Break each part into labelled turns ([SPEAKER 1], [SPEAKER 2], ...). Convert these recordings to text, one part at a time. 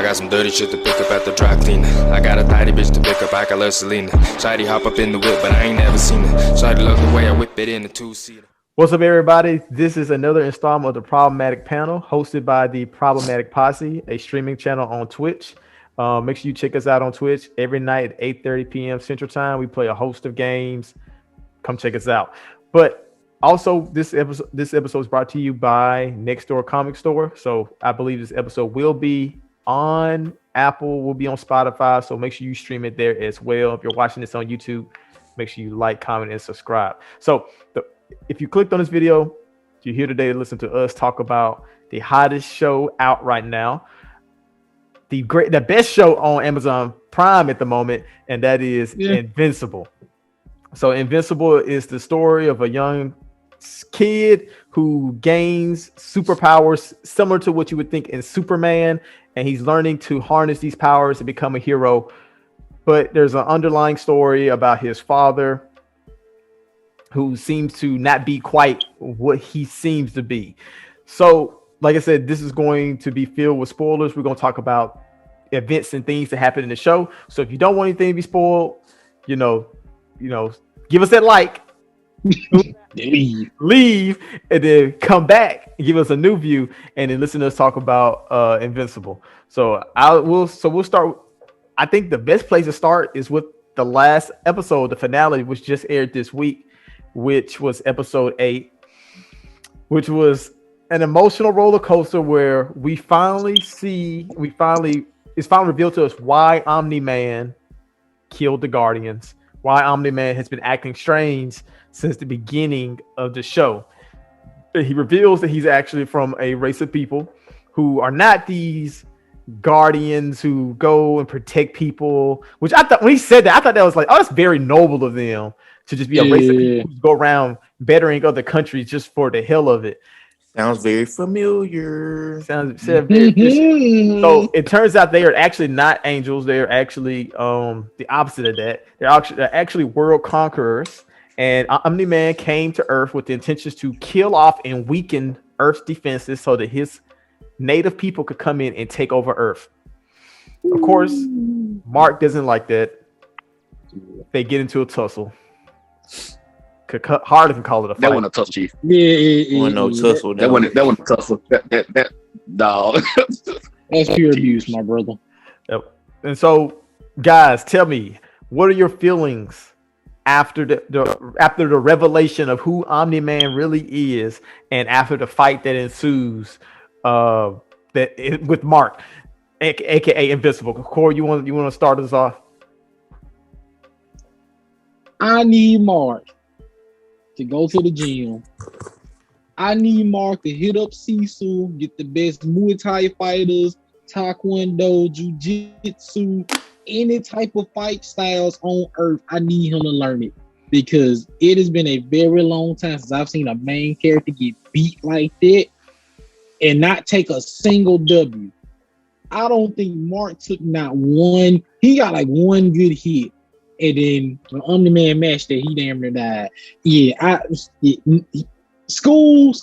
[SPEAKER 1] I got some dirty shit to pick up at the dry cleaner. I got a tidy bitch to pick up, I got love Selena. Shawty hop up in the whip, but I ain't never seen her. Shawty love the way I whip it in the two-seater.
[SPEAKER 2] What's up, everybody? This is another installment of the Problematic Panel, hosted by the Problematic Posse, a streaming channel on Twitch. Make sure you check us out on Twitch every night at 8:30 p.m. Central Time. We play a host of games. Come check us out. But also, this episode is brought to you by Next Door Comic Store. So I believe this episode will be on Apple, will be on Spotify. So make sure you stream it there as well. If you're watching this on YouTube, make sure you like, comment, and subscribe. So if you clicked on this video, you're here today to listen to us talk about the hottest show out right now, the best show on Amazon Prime at the moment, and that is Invincible. So Invincible is the story of a young kid who gains superpowers similar to what you would think in Superman, and he's learning to harness these powers to become a hero. But there's an underlying story about his father, who seems to not be quite what he seems to be. So, like I said, this is going to be filled with spoilers. We're going to talk about events and things that happen in the show. So if you don't want anything to be spoiled, you know, give us that like, leave, and then come back and give us a new view, and then listen to us talk about Invincible. So we'll start. I think the best place to start is with the last episode, the finale, which just aired this week, which was episode 8, which was an emotional roller coaster where it's finally revealed to us why Omni-Man killed the Guardians, why Omni-Man has been acting strange since the beginning of the show. He reveals that he's actually from a race of people who are not these Guardians who go and protect people, which I thought when he said that, I thought that was like, oh, that's very noble of them to just be a race of people who go around bettering other countries just for the hell of it.
[SPEAKER 3] Sounds very familiar.
[SPEAKER 2] Sounds very So it turns out they are actually not angels. They are actually the opposite of that. They're actually world conquerors. And Omni-Man came to Earth with the intentions to kill off and weaken Earth's defenses so that his native people could come in and take over Earth. Of course, Mark doesn't like that. They get into a tussle. Harder can call it a fight.
[SPEAKER 4] That wasn't a tussle, Chief.
[SPEAKER 3] Wasn't no tussle.
[SPEAKER 4] That wasn't a tussle. That dog.
[SPEAKER 5] That's pure abuse, my brother.
[SPEAKER 2] Yep. And so, guys, tell me, what are your feelings after the revelation of who Omni-Man really is, and after the fight that ensues with Mark, aka Invincible? Corey, you want to start us off?
[SPEAKER 5] I need Mark to go to the gym. I need Mark to hit up Sisu, get the best Muay Thai fighters, Taekwondo, Jiu-Jitsu, any type of fight styles on Earth. I need him to learn it, because it has been a very long time since I've seen a main character get beat like that and not take a single W. I don't think Mark took not one. He got like one good hit. And then when Omni-Man matched that, he damn near died. School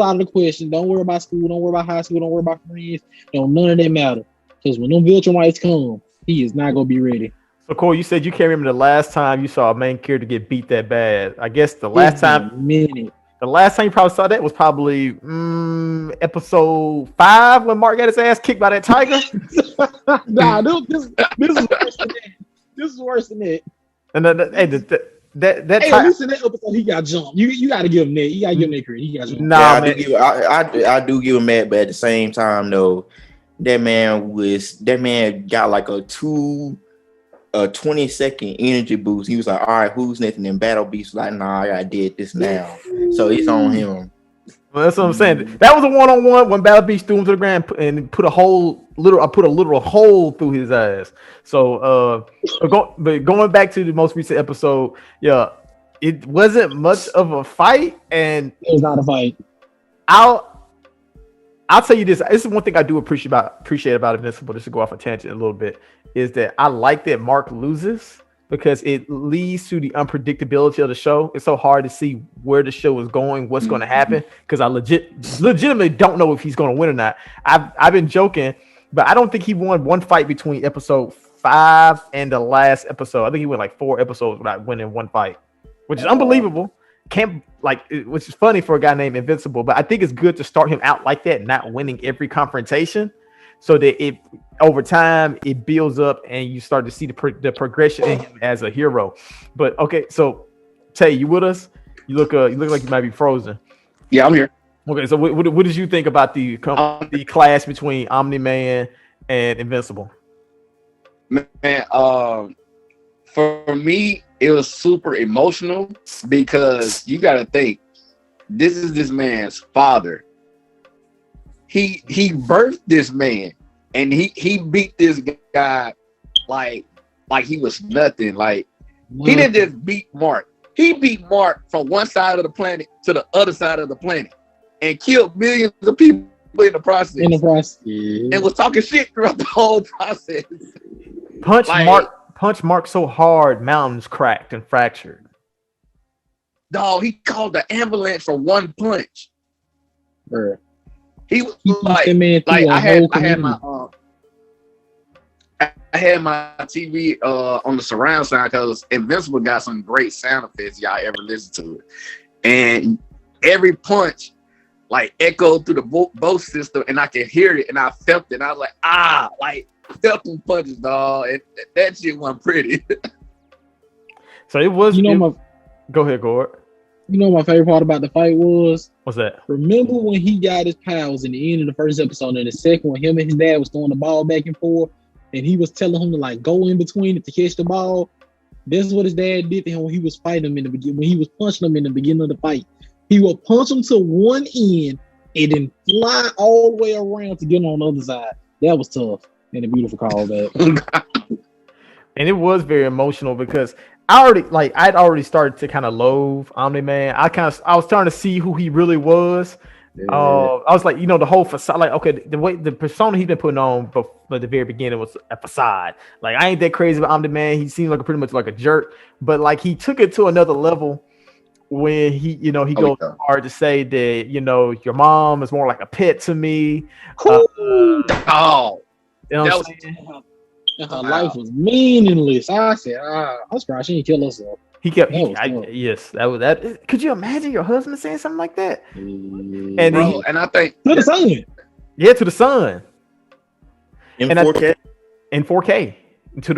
[SPEAKER 5] out of the question. Don't worry about school. Don't worry about high school. Don't worry about friends. None of that matter. Because when them Viltrumites come, he is not going to be ready.
[SPEAKER 2] So, Corey, you said you can't remember the last time you saw a main character get beat that bad. I guess the last time you probably saw that was probably episode 5 when Mark got his ass kicked by that tiger.
[SPEAKER 5] Nah, this is worse than that. This is worse than that.
[SPEAKER 2] And at least in
[SPEAKER 5] that episode, he got jumped. You got to give him that. You got to give him that credit. He got jumped.
[SPEAKER 3] Nah, man. I do give him that, but at the same time, though, that man got like a 20-second energy boost. He was like, all right, who's next? And then Battle Beast was like, nah, I did this now. So it's on him.
[SPEAKER 2] Well, that's what I'm saying. That was a one-on-one when Battle Beast threw him to the ground and put a literal hole through his ass. So, going back to the most recent episode, it wasn't much of a fight, and
[SPEAKER 5] it was not a fight.
[SPEAKER 2] I'll tell you this. This is one thing I do appreciate about Invincible. Just to go off a tangent a little bit, is that I like that Mark loses, because it leads to the unpredictability of the show. It's so hard to see where the show is going, what's going to happen, because I legitimately don't know if he's going to win or not. I've been joking but I don't think he won one fight between episode 5 and the last episode. I think he went like 4 episodes without winning one fight, which is unbelievable. Which is funny for a guy named Invincible, but I think it's good to start him out like that, not winning every confrontation, so that it over time it builds up and you start to see the progression in him as a hero. But okay, so Tay, you with us? You look like you might be frozen.
[SPEAKER 4] Yeah, I'm here.
[SPEAKER 2] Okay, so what did you think about the clash between Omni-Man and Invincible?
[SPEAKER 4] Man, for me, it was super emotional because you got to think, this is this man's father. He birthed this man, and he beat this guy like he was nothing. Like, he didn't just beat Mark. He beat Mark from one side of the planet to the other side of the planet and killed millions of people in the process. And was talking shit throughout the whole process.
[SPEAKER 2] Punch Mark so hard, mountains cracked and fractured.
[SPEAKER 4] Dog, he called the ambulance for one punch.
[SPEAKER 5] Bruh.
[SPEAKER 4] He was like I had my TV on the surround sound because Invincible got some great sound effects. Y'all ever listen to it? And every punch like echoed through the Bose system, and I could hear it, and I felt it. And I was like, felt them punches, dog. And that shit wasn't pretty.
[SPEAKER 2] So it was. Go ahead, Gord.
[SPEAKER 5] You know what my favorite part about the fight was?
[SPEAKER 2] What's that?
[SPEAKER 5] Remember when he got his powers in the end of the first episode, and the second one, him and his dad was throwing the ball back and forth, and he was telling him to like go in between it to catch the ball. This is what his dad did to him when he was fighting him in the beginning. When he was punching him in the beginning of the fight, he would punch him to one end and then fly all the way around to get on the other side. That was tough and a beautiful callback.
[SPEAKER 2] And it was very emotional because I'd already started to kind of loathe Omni-Man. I was trying to see who he really was. Yeah. I was like, the whole facade, like, okay, the persona he's been putting on at the very beginning was a facade. Like, I ain't that crazy about Omni-Man. He seems like pretty much like a jerk, but like he took it to another level when he goes hard to say that, your mom is more like a pet to me.
[SPEAKER 5] Her life was meaningless. I said, I'm surprised she didn't kill herself.
[SPEAKER 2] Yes, that was that. Could you imagine your husband saying something like that?
[SPEAKER 4] And I think
[SPEAKER 5] to the sun.
[SPEAKER 2] Yeah, to the sun.
[SPEAKER 3] In 4K.
[SPEAKER 2] In 4K.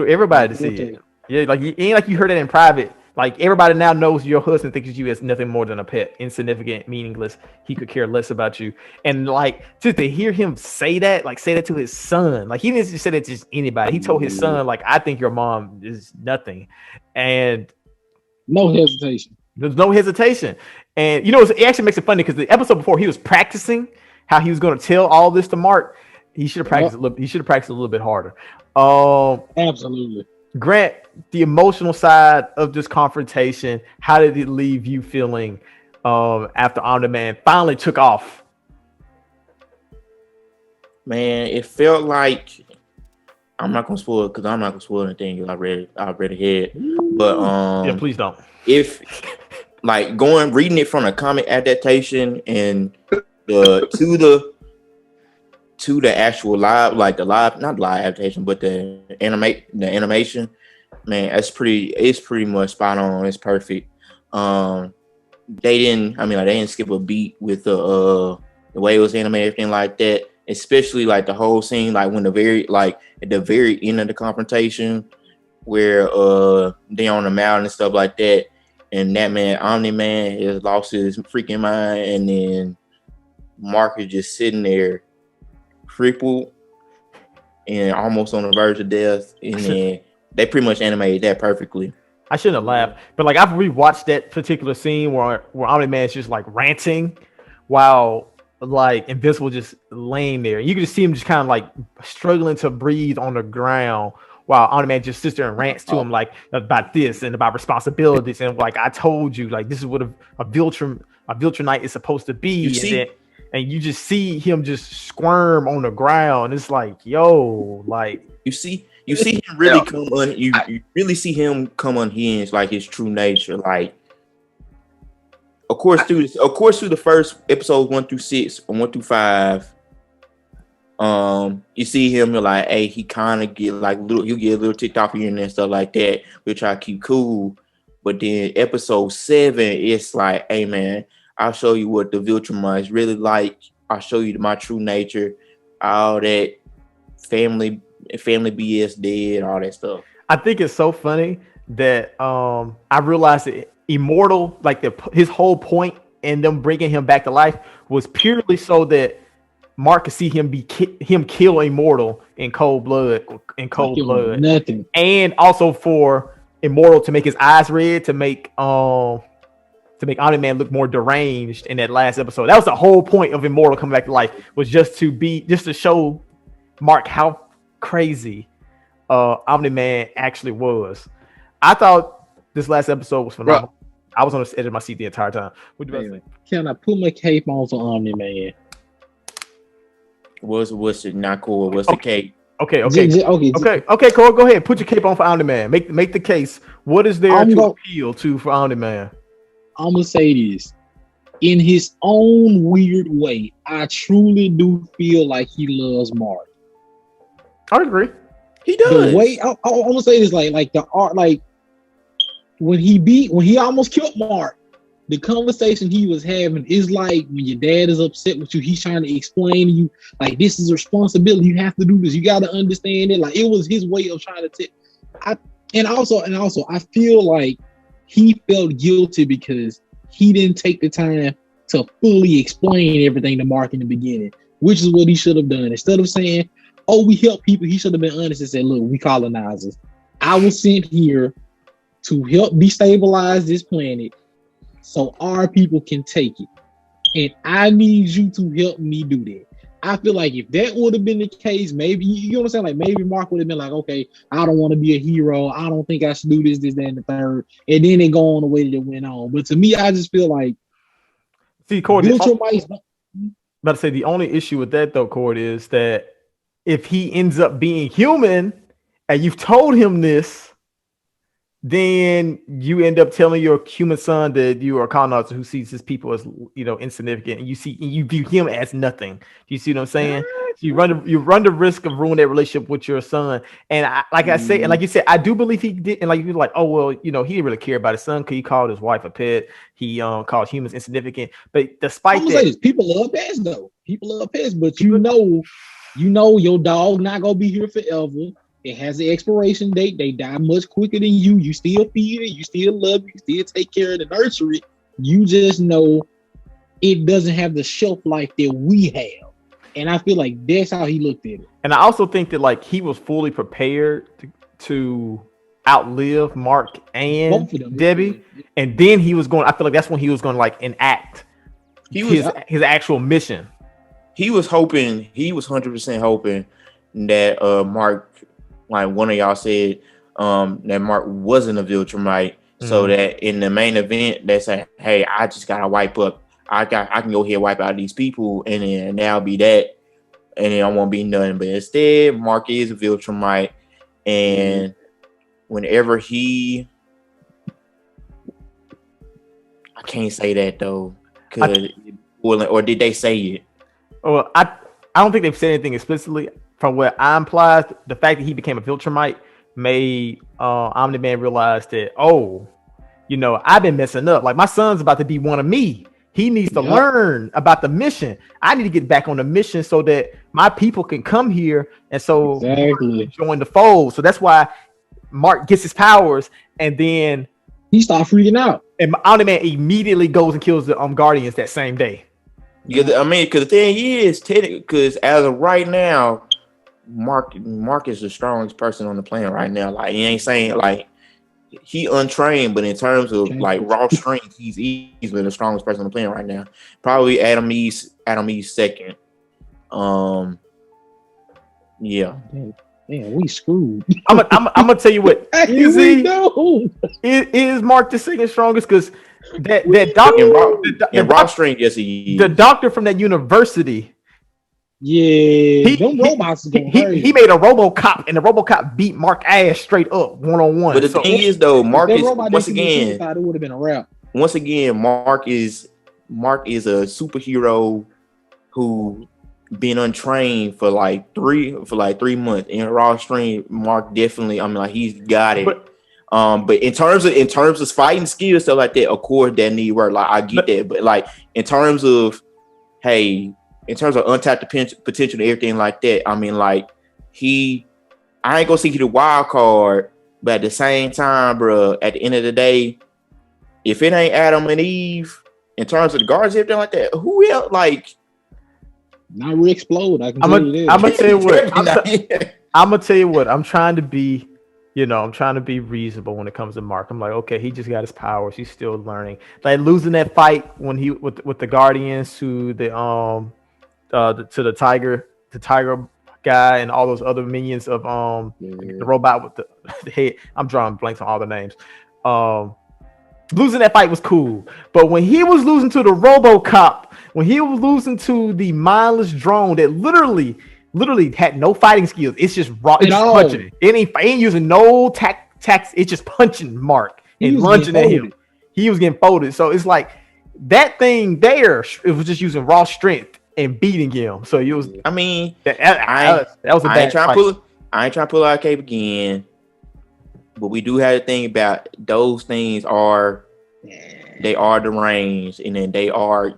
[SPEAKER 2] Everybody to see it. Yeah, like it ain't like you heard it in private. Like everybody now knows your husband thinks of you as nothing more than a pet, insignificant, meaningless. He could care less about you. And like just to hear him say that to his son, like he didn't just say that to just anybody. He told his son, like, I think your mom is nothing. And
[SPEAKER 5] no hesitation.
[SPEAKER 2] There's no hesitation. And it actually makes it funny because the episode before he was practicing how he was going to tell all this to Mark. He should have practiced a little bit harder.
[SPEAKER 5] Absolutely.
[SPEAKER 2] Grant, the emotional side of this confrontation, how did it leave you feeling after Omni-Man finally took off?
[SPEAKER 3] Man, it felt like, I'm not gonna spoil it because I'm not gonna spoil anything. I read ahead, but
[SPEAKER 2] yeah, please don't.
[SPEAKER 3] If like reading it from a comic adaptation and to the actual not live adaptation, but the animation, man, it's pretty much spot on. It's perfect. They didn't skip a beat with the way it was animated, everything like that. Especially like the whole scene, like when at the very end of the confrontation, where they on the mountain and stuff like that, and that man Omni-Man has lost his freaking mind, and then Mark is just sitting there crippled and almost on the verge of death, and then they pretty much animated that perfectly.
[SPEAKER 2] I shouldn't have laughed, but like I've rewatched that particular scene where Omni-Man is just like ranting while like Invincible just laying there. You can just see him just kind of like struggling to breathe on the ground while Omni-Man just sits there and rants to him like about this and about responsibilities and like, I told you, like, this is what a Viltrumite is supposed to be. And you just see him just squirm on the ground. It's like, yo, like
[SPEAKER 3] you see him really you really see him come unhinged, like his true nature. Like, of course through the first episodes 1 through 6 or 1 through 5, You see him, you're like, hey, he kind of get like little, you get a little ticked off here and there, stuff like that. We try to keep cool, but then episode 7, it's like, hey man, I'll show you what the Viltrumite is really like. I'll show you my true nature, all that family BS dead, all that stuff.
[SPEAKER 2] I think it's so funny that I realized that Immortal, like his whole point in them bringing him back to life was purely so that Mark could see him kill Immortal in cold blood,
[SPEAKER 5] Nothing.
[SPEAKER 2] and also for Immortal to make his eyes red, to make Omni-Man look more deranged in that last episode. That was the whole point of Immortal coming back to life, was just to show Mark how crazy Omni-Man actually was. I thought this last episode was phenomenal. Bro. I was on the edge of my seat the entire time. What do you think?
[SPEAKER 5] Can I put my cape on for Omni-Man?
[SPEAKER 3] What's it not cool? What's the cape?
[SPEAKER 2] Okay, Cole, go ahead. Put your cape on for Omni-Man. Make the case. What is there to appeal to for Omni-Man?
[SPEAKER 5] I'm gonna say this. In his own weird way, I truly do feel like he loves Mark.
[SPEAKER 2] I agree.
[SPEAKER 3] He does.
[SPEAKER 5] The way I'm gonna say this, like the art, like when he almost killed Mark, the conversation he was having is like when your dad is upset with you, he's trying to explain to you, like, this is a responsibility, you have to do this, you got to understand it. Like, it was his way of trying to and also I feel like he felt guilty because he didn't take the time to fully explain everything to Mark in the beginning, which is what he should have done. Instead of saying, oh, we help people, he should have been honest and said, look, we colonizers. I was sent here to help destabilize this planet so our people can take it. And I need you to help me do that. I feel like if that would have been the case, maybe, you know what I'm saying? Like, maybe Mark would have been like, okay, I don't want to be a hero. I don't think I should do this, that, and the third. And then it go on the way that it went on. But to me, I just feel like,
[SPEAKER 2] see, Cordy, about to say the only issue with that though, Cordy, is that if he ends up being human and you've told him this, then you end up telling your human son that you are a colonizer who sees his people as, insignificant, and you view him as nothing. Do you see what I'm saying? So you run the risk of ruining that relationship with your son. And like you said, I do believe he did. And like you're like, oh well, he didn't really care about his son because he called his wife a pet. He called humans insignificant. But despite that,
[SPEAKER 5] people love pets though. People love pets, but you know your dog not gonna be here forever. It has an expiration date. They die much quicker than you. You still feed it. You still love it. You still take care of the nursery. You just know it doesn't have the shelf life that we have. And I feel like that's how he looked at it.
[SPEAKER 2] And I also think that like he was fully prepared to outlive Mark and Debbie. And then I feel like that's when he was going to like enact his actual mission.
[SPEAKER 3] He was 100% hoping that Mark, like one of y'all said, that Mark wasn't a Viltrumite, so that in the main event they say, hey, I just gotta wipe up, I can go ahead and wipe out these people, and then that'll be that, and then I won't be nothing. But instead, Mark is a Viltrumite, and whenever I can't say that though, or did they say it?
[SPEAKER 2] Well, I don't think they've said anything explicitly. From what I implied, the fact that he became a Viltrumite made Omni-Man realize that, I've been messing up. Like, my son's about to be one of me. He needs to learn about the mission. I need to get back on the mission so that my people can come here and so join the fold. So that's why Mark gets his powers, and then
[SPEAKER 5] he starts freaking out.
[SPEAKER 2] And Omni-Man immediately goes and kills the Guardians that same day.
[SPEAKER 3] Yeah, I mean, because the thing is, because as of right now, Mark is the strongest person on the planet right now. Like, he ain't saying like he untrained, but in terms of like raw strength, he's easily the strongest person on the planet right now. Probably Adam East second. Yeah.
[SPEAKER 5] Man, we screwed.
[SPEAKER 2] I'm gonna tell you what. Is Mark the second strongest? Because that doctor
[SPEAKER 3] in raw strength, yes, he is.
[SPEAKER 2] The doctor from that university.
[SPEAKER 5] Yeah, them robots are
[SPEAKER 2] he made a RoboCop, and the RoboCop beat Mark ass straight up 1-on-1.
[SPEAKER 3] But the thing is, though, Mark is once again.
[SPEAKER 5] It would have been a wrap.
[SPEAKER 3] Once again, Mark is a superhero who being untrained for like 3 months in raw stream, Mark definitely. I mean, like he's got it. But in terms of fighting skills, stuff like that, of course, that need work. Like I get that, but like in terms of untapped potential and everything like that, I mean, like I ain't gonna say he the wild card, but at the same time, bro, at the end of the day, if it ain't Adam and Eve, in terms of the guards, everything like that, who else? Like,
[SPEAKER 5] not re-explode. I'm
[SPEAKER 2] gonna tell you what. I'm gonna tell you what. I'm trying to be, I'm trying to be reasonable when it comes to Mark. I'm like, okay, he just got his powers. He's still learning. Like losing that fight when he with the Guardians to the tiger guy and all those other minions of the robot with the head. I'm drawing blanks on all the names. Losing that fight was cool, but when he was losing to the RoboCop, when he was losing to the mindless drone that literally had no fighting skills, it's just raw, it's just punching. It ain't using no tax. It's just punching Mark and lunging at him. He was getting folded. So it's like that thing there. It was just using raw strength and beating him. So it was. I mean, that was a bad fight.
[SPEAKER 3] I ain't trying to pull out cape again. But we do have to think about those things are deranged, and then they are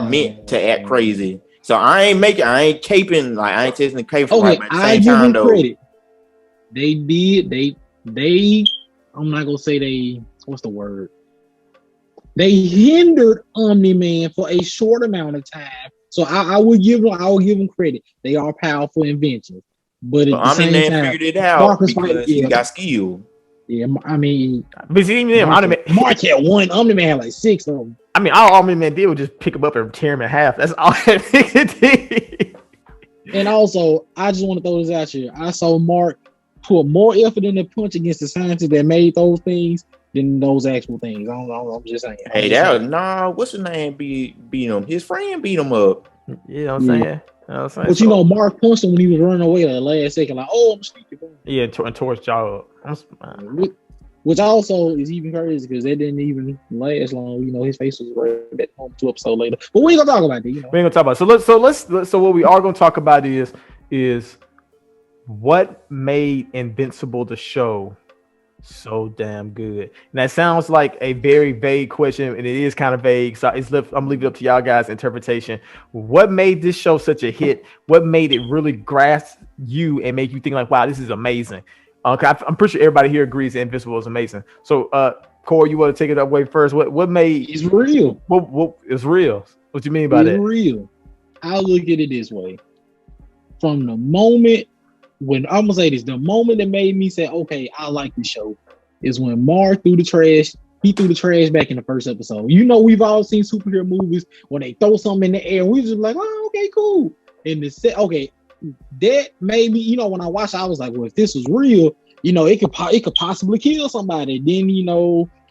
[SPEAKER 3] meant to act crazy. So I ain't caping, like I ain't testing the cape for right, but at the same time though. Credit.
[SPEAKER 5] They did they I'm not gonna say they, what's the word? They hindered Omni-Man for a short amount of time. So I will give them credit. They are powerful inventions. But at the same time,
[SPEAKER 3] figured it out because he got skill.
[SPEAKER 5] Yeah, I mean,
[SPEAKER 2] Mark
[SPEAKER 5] had one. Omni-Man had like 6 of them.
[SPEAKER 2] I mean, all Omni-Man did was just pick him up and tear him in half. That's all that did.
[SPEAKER 5] And also, I just want to throw this out here. I saw Mark put more effort in the punch against the scientists that made those things than those actual things. I'm just saying.
[SPEAKER 3] What's his name? Beat him. His friend beat him up.
[SPEAKER 2] You know what I'm saying?
[SPEAKER 5] But Mark punched him when he was running away at the last second, like, I'm sleepy.
[SPEAKER 2] Yeah, and tore his jaw up.
[SPEAKER 5] Which also is even crazy because that didn't even last long. His face was right back home 2 episodes later. But we ain't gonna talk about that. We ain't
[SPEAKER 2] gonna talk about it. So what we are gonna talk about is what made Invincible the show so damn good. And that sounds like a very vague question, and it is kind of vague. So I'm leaving it up to y'all guys' interpretation. What made this show such a hit? What made it really grasp you and make you think like, wow, this is amazing? I'm pretty sure everybody here agrees that Invincible is amazing. So, Corey, you want to take it away first? What made
[SPEAKER 5] it's real?
[SPEAKER 2] What is real? What you mean by that?
[SPEAKER 5] It's real. I look at it this way. From the moment when I'm gonna say this, the moment that made me say, okay, I like this show, is when Mark threw the trash. He threw the trash back in the first episode. We've all seen superhero movies when they throw something in the air. We just like, oh, okay, cool. And that made me, when I watched, I was like, well, if this was real, it could possibly kill somebody. Then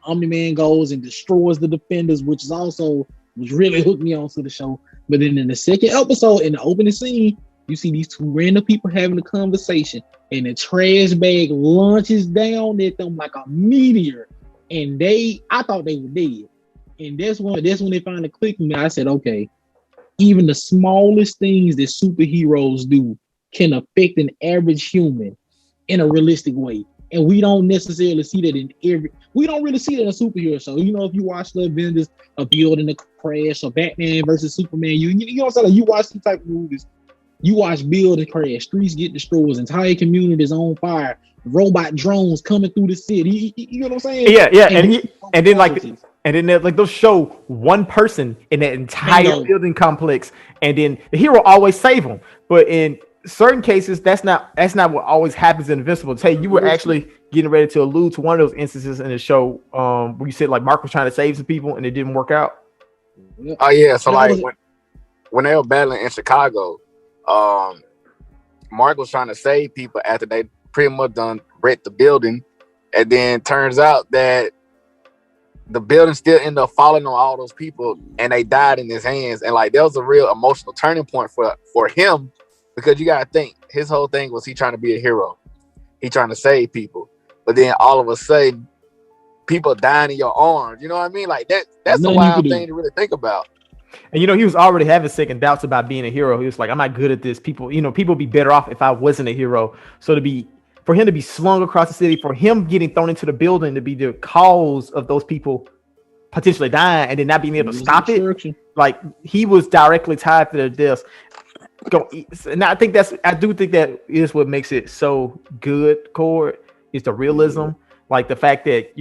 [SPEAKER 5] Omni-Man goes and destroys the Defenders, which is also was really hooked me onto the show. But then in the second episode, in the opening scene, you see these 2 random people having a conversation, and the trash bag launches down at them like a meteor, and I thought they were dead. And that's when they finally clicked me. I said, okay, even the smallest things that superheroes do can affect an average human in a realistic way. And we don't necessarily see that we don't really see that in a superhero show. If you watch the Avengers, a building a crash, or Batman versus Superman, you know what I'm saying? You watch these type of movies. You watch buildings crash, streets get destroyed, entire communities on fire, robot drones coming through the city. You know what I'm saying?
[SPEAKER 2] Yeah. And then they'll show one person in that entire building complex, and then the hero always save them. But in certain cases, that's not what always happens in Invincible. Hey, you were actually getting ready to allude to one of those instances in the show where you said like Mark was trying to save some people and it didn't work out.
[SPEAKER 4] Oh yeah, so like when they were battling in Chicago, Mark was trying to save people after they pretty much done wrecked the building, and then turns out that the building still ended up falling on all those people, and they died in his hands. And like that was a real emotional turning point for him, because you gotta think his whole thing was he trying to be a hero, he trying to save people, but then all of a sudden people dying in your arms. You know what I mean? Like that's a wild thing to really think about.
[SPEAKER 2] And he was already having second doubts about being a hero. He was like, I'm not good at this. People would be better off if I wasn't a hero. So for him to be slung across the city, for him getting thrown into the building to be the cause of those people potentially dying and then not being able to stop it. Like he was directly tied to their deaths. And I do think that is what makes it so good, Cord, is the realism. Like the fact that,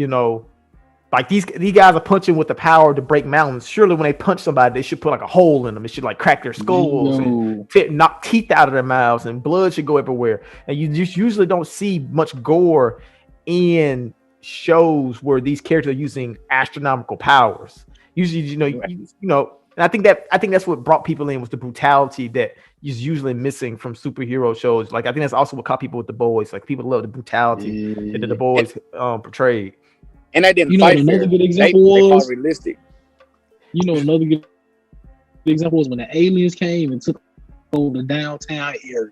[SPEAKER 2] like these guys are punching with the power to break mountains. Surely when they punch somebody, they should put like a hole in them. It should like crack their skulls and knock teeth out of their mouths, and blood should go everywhere. And you just usually don't see much gore in shows where these characters are using astronomical powers. Usually, and I think that's what brought people in, was the brutality that is usually missing from superhero shows. Like I think that's also what caught people with The Boys. Like people love the brutality that The Boys portrayed.
[SPEAKER 4] And they didn't fight fair.
[SPEAKER 5] Another good example
[SPEAKER 4] they was realistic.
[SPEAKER 5] Another good example was when the aliens came and took over the downtown area.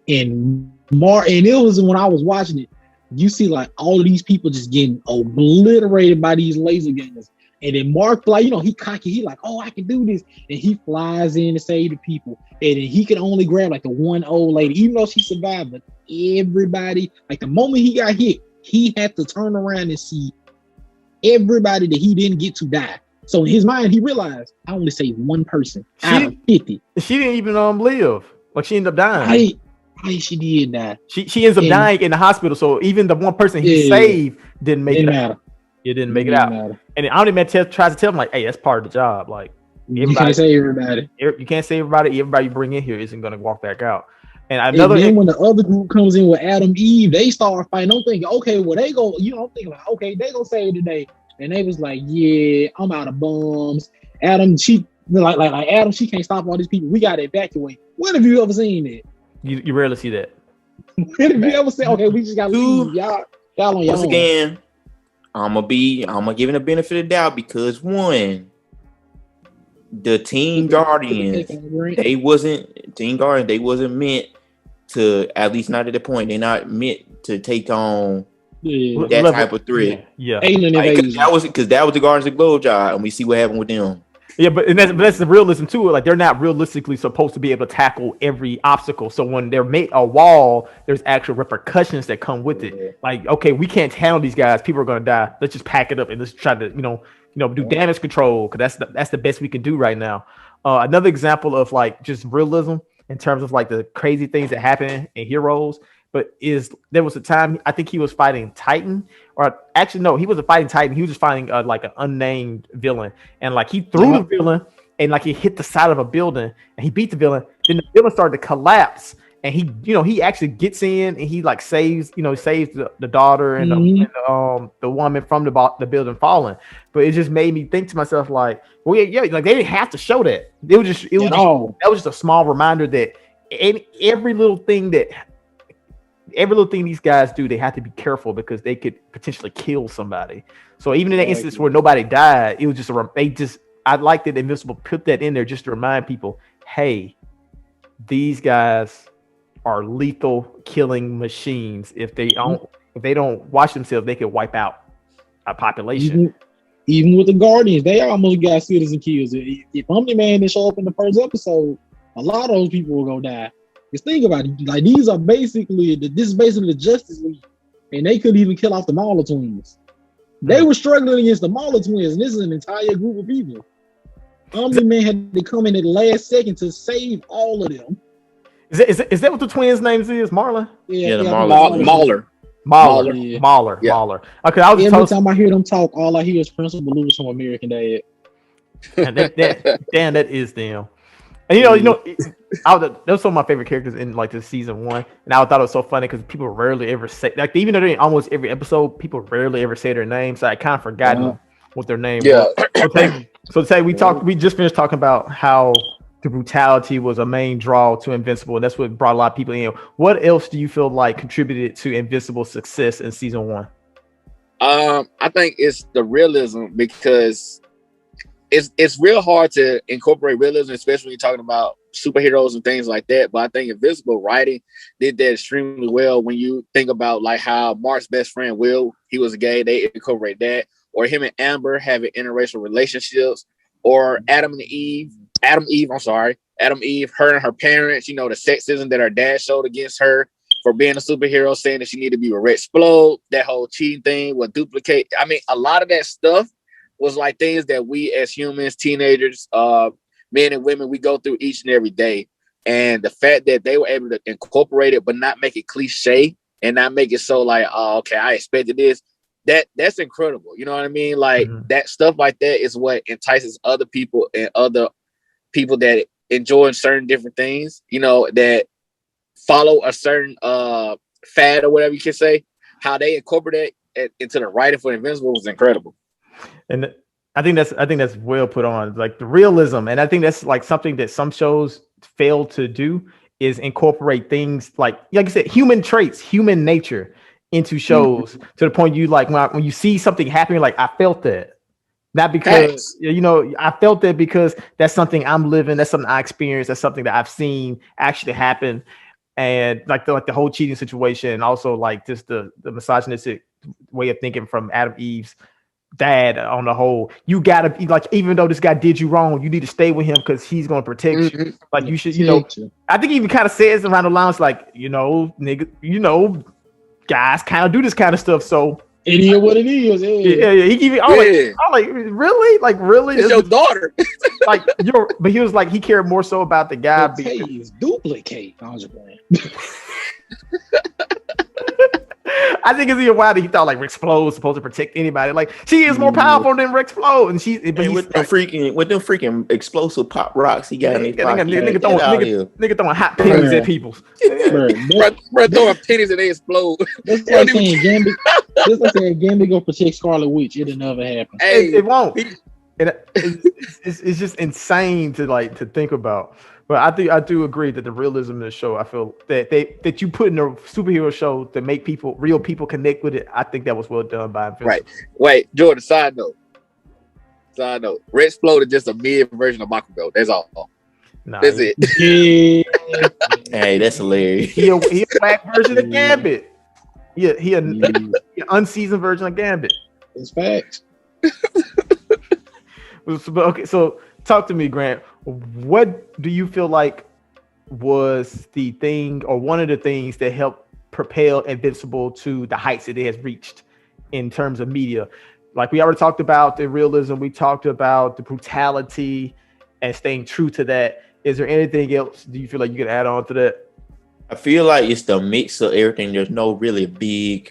[SPEAKER 5] And it was when I was watching it, you see like all of these people just getting obliterated by these laser guns. And then Mark, like, he cocky, he like, oh, I can do this. And he flies in to save the people. And then he can only grab like the one old lady, even though she survived. But everybody, like the moment he got hit, he had to turn around and see everybody that he didn't get to die. So in his mind, he realized, I only saved one person out of 50.
[SPEAKER 2] She didn't even live. Like she ended up dying.
[SPEAKER 5] She did die.
[SPEAKER 2] She ends up dying in the hospital. So even the one person he saved didn't make it out. It didn't make it out. And the Omni-Man tries to tell him like, hey, that's part of the job. Like
[SPEAKER 5] you can't save everybody.
[SPEAKER 2] You can't save everybody. Everybody you bring in here isn't going to walk back out. And
[SPEAKER 5] then when the other group comes in with Adam Eve, they start fighting. I'm thinking, okay, well they go. I'm thinking like, okay, they gonna save today. And they was like, yeah, I'm out of bombs. Adam, she Adam, she can't stop all these people. We gotta evacuate. When have you ever seen that?
[SPEAKER 2] You rarely see that.
[SPEAKER 5] When have you ever said, okay, we just gotta leave. Y'all on your
[SPEAKER 3] once
[SPEAKER 5] own.
[SPEAKER 3] Again, I'm gonna give it a benefit of the doubt because one, the Teen Guardians, they wasn't meant to, at least not at the point, they're not meant to take on that type of threat.
[SPEAKER 2] Yeah.
[SPEAKER 3] Because that was the Guardians of the Globe job, and we see what happened with them.
[SPEAKER 2] Yeah, but that's the realism too. Like they're not realistically supposed to be able to tackle every obstacle. So when they're made a wall, there's actual repercussions that come with it. Like, okay, we can't handle these guys. People are gonna die. Let's just pack it up and let's try to do damage control, because that's the best we can do right now. Another example of like just realism in terms of like the crazy things that happen in Heroes. But there was a time I think he was fighting Titan, or actually no, he wasn't fighting Titan. He was just fighting like an unnamed villain, and like he threw the villain, and like he hit the side of a building, and he beat the villain. Then the villain started to collapse, and he actually gets in and he like saves the daughter and the woman from the building falling. But it just made me think to myself like, well, yeah, like they didn't have to show that. That was just a small reminder that every little thing these guys do, they have to be careful because they could potentially kill somebody. So even in that instance where nobody died, it was just I like that Invincible put that in there just to remind people, hey, these guys are lethal killing machines. If they don't watch themselves, they could wipe out a population.
[SPEAKER 5] Even with the Guardians, they almost got citizen kills. If Omni-Man didn't show up in the first episode, a lot of those people will go die. Just think about it. Like this is basically the Justice League, and they couldn't even kill off the Mauler twins. They were struggling against the Mauler twins, and this is an entire group of people. Omni-Man had to come in at the last second to save all of them.
[SPEAKER 2] Is that what the twins' names is? Marlon?
[SPEAKER 3] Yeah,
[SPEAKER 4] Mauler.
[SPEAKER 2] Yeah. Mauler. Okay,
[SPEAKER 5] every time I hear them talk, all I hear is Principal Lewis from American Dad.
[SPEAKER 2] And that is them. And that was some of my favorite characters in like this season 1, and I thought it was so funny because people rarely ever say, like, even though they're in almost every episode, people rarely ever say their name, so I kind of forgotten what their name was. So today we just finished talking about how the brutality was a main draw to Invincible, and that's what brought a lot of people in. What else do you feel like contributed to Invincible's success in season 1?
[SPEAKER 4] I think it's the realism, because it's real hard to incorporate realism, especially when you're talking about superheroes and things like that. But I think Invincible writing did that extremely well. When you think about like how Mark's best friend Will, he was gay, they incorporate that, or him and Amber having interracial relationships. or Eve, her and her parents, the sexism that her dad showed against her for being a superhero, saying that she needed to be with Red Explode, that whole cheating thing with duplicate. I mean, a lot of that stuff was like things that we as humans, teenagers, men and women, we go through each and every day. And the fact that they were able to incorporate it, but not make it cliche and not make it so like, oh, okay, I expected this. That's incredible. You know what I mean? Like that stuff like that is what entices other people and other people that enjoy certain different things, that follow a certain fad or whatever you can say. How they incorporate it into the writing for Invincible was incredible.
[SPEAKER 2] And I think that's well put on, like the realism. And I think that's like something that some shows fail to do, is incorporate things like I said, human traits, human nature into shows to the point you like when you see something happening, like I felt that. Not because I felt that because that's something I'm living, that's something I experienced, that's something that I've seen actually happen. And like the whole cheating situation, and also like just the misogynistic way of thinking from Adam Eve's dad on the whole. You gotta be like, even though this guy did you wrong, you need to stay with him because he's gonna protect you. Like you should, I think he even kind of says around the lines like, nigga, guys kind of do this kind of stuff. So
[SPEAKER 5] it is what it is.
[SPEAKER 2] Yeah. He give me. I'm like, really? Like, really?
[SPEAKER 4] It's your daughter.
[SPEAKER 2] Like, but he was like, he cared more so about the guy
[SPEAKER 5] being duplicate.
[SPEAKER 2] I think it's even wild that he thought like Rick Explode was supposed to protect anybody. Like she is more powerful than Rick Explode, and with them
[SPEAKER 3] freaking explosive pop rocks he got in his pocket.
[SPEAKER 2] Nigga throwing hot pennies at people.
[SPEAKER 4] Bro, throwing pennies and they explode.
[SPEAKER 5] That's like saying Gambit. That's like saying Gambit go protect Scarlet Witch. It'll never happen.
[SPEAKER 2] It won't. And it's just insane to think about. But I do agree that the realism in the show, I feel that you put in a superhero show to make real people connect with it. I think that was well done by Invincible.
[SPEAKER 4] Right. Wait, Jordan, side note. Red Explode is just a mid version of Bakugo. That's all.
[SPEAKER 2] Nah,
[SPEAKER 4] that's it.
[SPEAKER 3] Yeah. Hey, that's hilarious.
[SPEAKER 2] He a black version of Gambit. He an unseasoned version of Gambit.
[SPEAKER 5] That's facts.
[SPEAKER 2] Okay, so talk to me, Grant. What do you feel like was the thing or one of the things that helped propel Invincible to the heights that it has reached in terms of media? Like we already talked about the realism, we talked about the brutality and staying true to that. Is there anything else do you feel like you could add on to that?
[SPEAKER 3] I feel like it's the mix of everything. There's no really big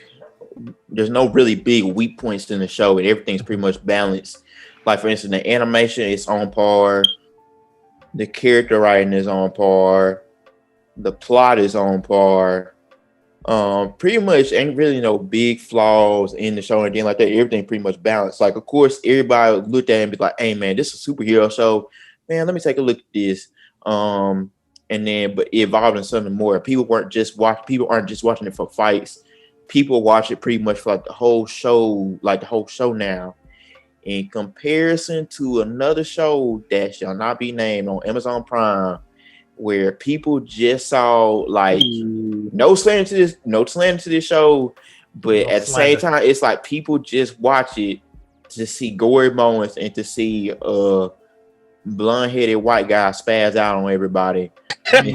[SPEAKER 3] weak points in the show, and everything's pretty much balanced. Like for instance, the animation is on par. The character writing is on par. The plot is on par. Pretty much ain't really no big flaws in the show and anything like that. Everything pretty much balanced. Like, of course, everybody looked at it and be like, hey, man, this is a superhero show. Man, let me take a look at this. And then, but it evolved into something more. People aren't just watching it for fights. People watch it pretty much for like the whole show now. In comparison to another show that shall not be named on Amazon Prime, where people just saw like no slander to this show, but at the same time, it's like people just watch it to see gory moments and to see blonde-headed white guy spaz out on everybody. But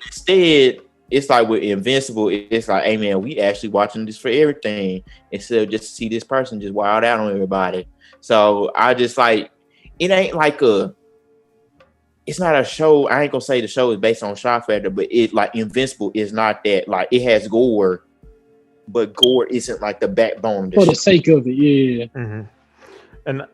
[SPEAKER 3] instead, it's like with Invincible, it's like, hey man, we actually watching this for everything instead of just to see this person just wild out on everybody. So I just like, it ain't like it's not a show. I ain't gonna say the show is based on shock factor, but it like Invincible is not that. Like it has gore, but gore isn't like the backbone of the
[SPEAKER 5] for
[SPEAKER 3] show.
[SPEAKER 5] the sake of it, yeah.
[SPEAKER 2] Mm-hmm. And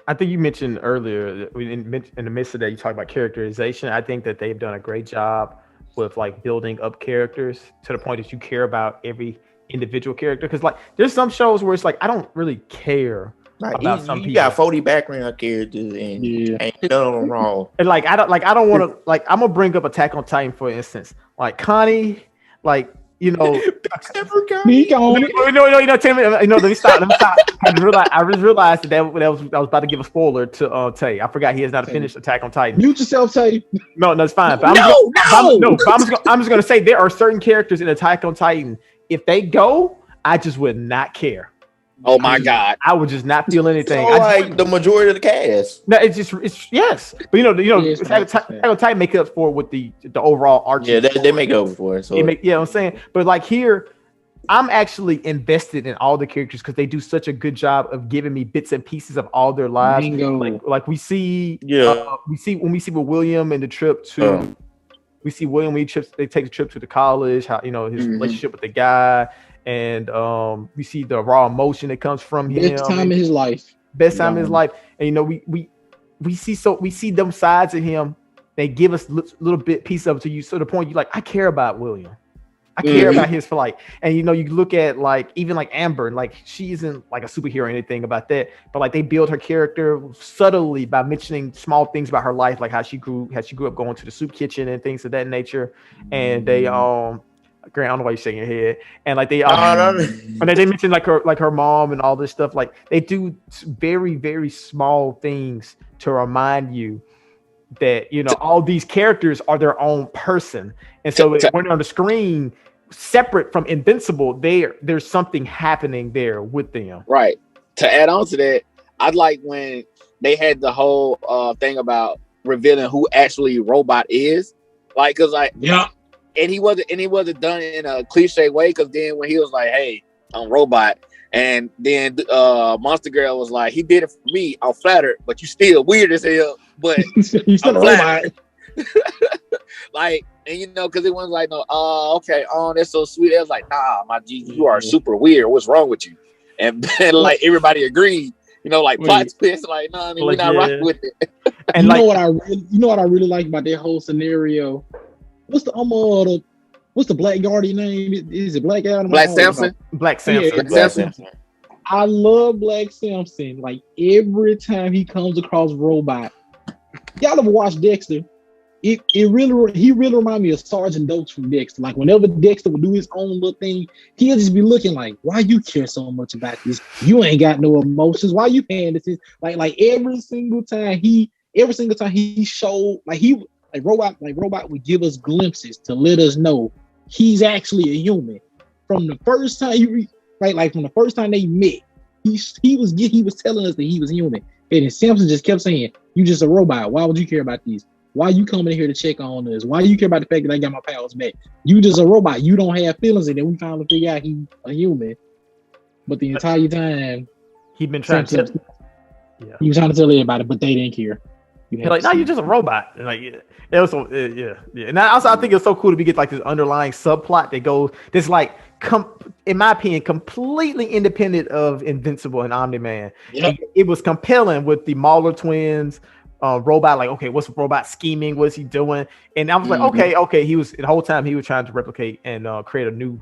[SPEAKER 2] I think you mentioned earlier in the midst of that, you talked about characterization. I think that they've done a great job with like building up characters to the point that you care about every individual character. Because like there's some shows where it's like I don't really care about some people.
[SPEAKER 3] You got 40 background characters and ain't none of them wrong.
[SPEAKER 2] And like I don't want to like I'm gonna bring up Attack on Titan for instance. Like Connie, like you know,
[SPEAKER 5] no,
[SPEAKER 2] Tim, let me stop. I just realized that I was about to give a spoiler to Tay. I forgot he has not finished Attack on Titan.
[SPEAKER 5] Mute yourself, Tay.
[SPEAKER 2] No, it's fine. But I'm just gonna say there are certain characters in Attack on Titan. If they go, I just would not care.
[SPEAKER 6] Oh my God.
[SPEAKER 2] I would just not feel anything.
[SPEAKER 3] So like the majority of the cast.
[SPEAKER 2] No, it's yes, but
[SPEAKER 5] Yeah, it's
[SPEAKER 2] Attack on Titan make up for it with the overall arching.
[SPEAKER 3] Yeah, they make up for it. So
[SPEAKER 2] Yeah, I'm saying, but like here, I'm actually invested in all the characters because they do such a good job of giving me bits and pieces of all their lives.
[SPEAKER 5] Bingo.
[SPEAKER 2] Like we see,
[SPEAKER 3] Yeah.
[SPEAKER 2] we see with William and the trip to, we see William when they take the trip to the college, how his relationship with the guy, and we see the raw emotion that comes from him.
[SPEAKER 5] Best time in his life.
[SPEAKER 2] Best time in his life, and we see them sides of him. They give us little bit piece of it to you, so the point you like, I care about William. I care about his flight. And you look at like even like Amber, like she isn't like a superhero or anything about that, but like they build her character subtly by mentioning small things about her life, like how she grew up going to the soup kitchen and things of that nature. And they Grant, I don't know why you're shaking your head. And like they and they mention like her mom and all this stuff. Like they do very, very small things to remind you that all these characters are their own person. And so when they're on the screen, separate from Invincible, there's something happening there with them.
[SPEAKER 6] Right. To add on to that, I'd like when they had the whole thing about revealing who actually Robot is. Like, cause like and he wasn't done in a cliche way, because then when he was like, hey, I'm Robot, and then Monster Girl was like, he did it for me, I'm flattered, but you still weird as hell, but
[SPEAKER 5] He's still a robot.
[SPEAKER 6] Like, and because it wasn't like, no, okay, that's so sweet. It was like, nah, my G, you are super weird. What's wrong with you? And like everybody agreed, like plot twist, like, no, we're not rocking with it.
[SPEAKER 5] And you know what I really like about that whole scenario? What's the Black Guardian name? Is it Black Adam?
[SPEAKER 6] Black Samson?
[SPEAKER 2] Black Samson.
[SPEAKER 5] Yeah, Black Samson. I love Black Samson. Like every time he comes across Robot, y'all ever watch Dexter? He really reminds me of Sergeant Dokes from Dexter. Like whenever Dexter would do his own little thing, he'll just be looking like, why you care so much about this? You ain't got no emotions. Why you paying this? Like every single time he showed Robot would give us glimpses to let us know he's actually a human. From the first time from the first time they met, he was telling us that he was human. And then Samson just kept saying, you just a robot. Why would you care about these? Why you coming in here to check on us? Why you care about the fact that I got my powers back? You just a robot. You don't have feelings. And then we finally figure out he's a human. But the entire time,
[SPEAKER 2] he'd been trying to
[SPEAKER 5] he was trying to tell everybody, but they didn't care.
[SPEAKER 2] Like, no, you're just a robot. And like, it was so, yeah. And also, I think it's so cool to get like this underlying subplot that goes, this like, in my opinion, completely independent of Invincible and Omni-Man.
[SPEAKER 6] Yep.
[SPEAKER 2] It was compelling with the Mauler twins, Robot. Like, okay, what's Robot scheming? What's he doing? And I was like, okay. He was the whole time he was trying to replicate and create a new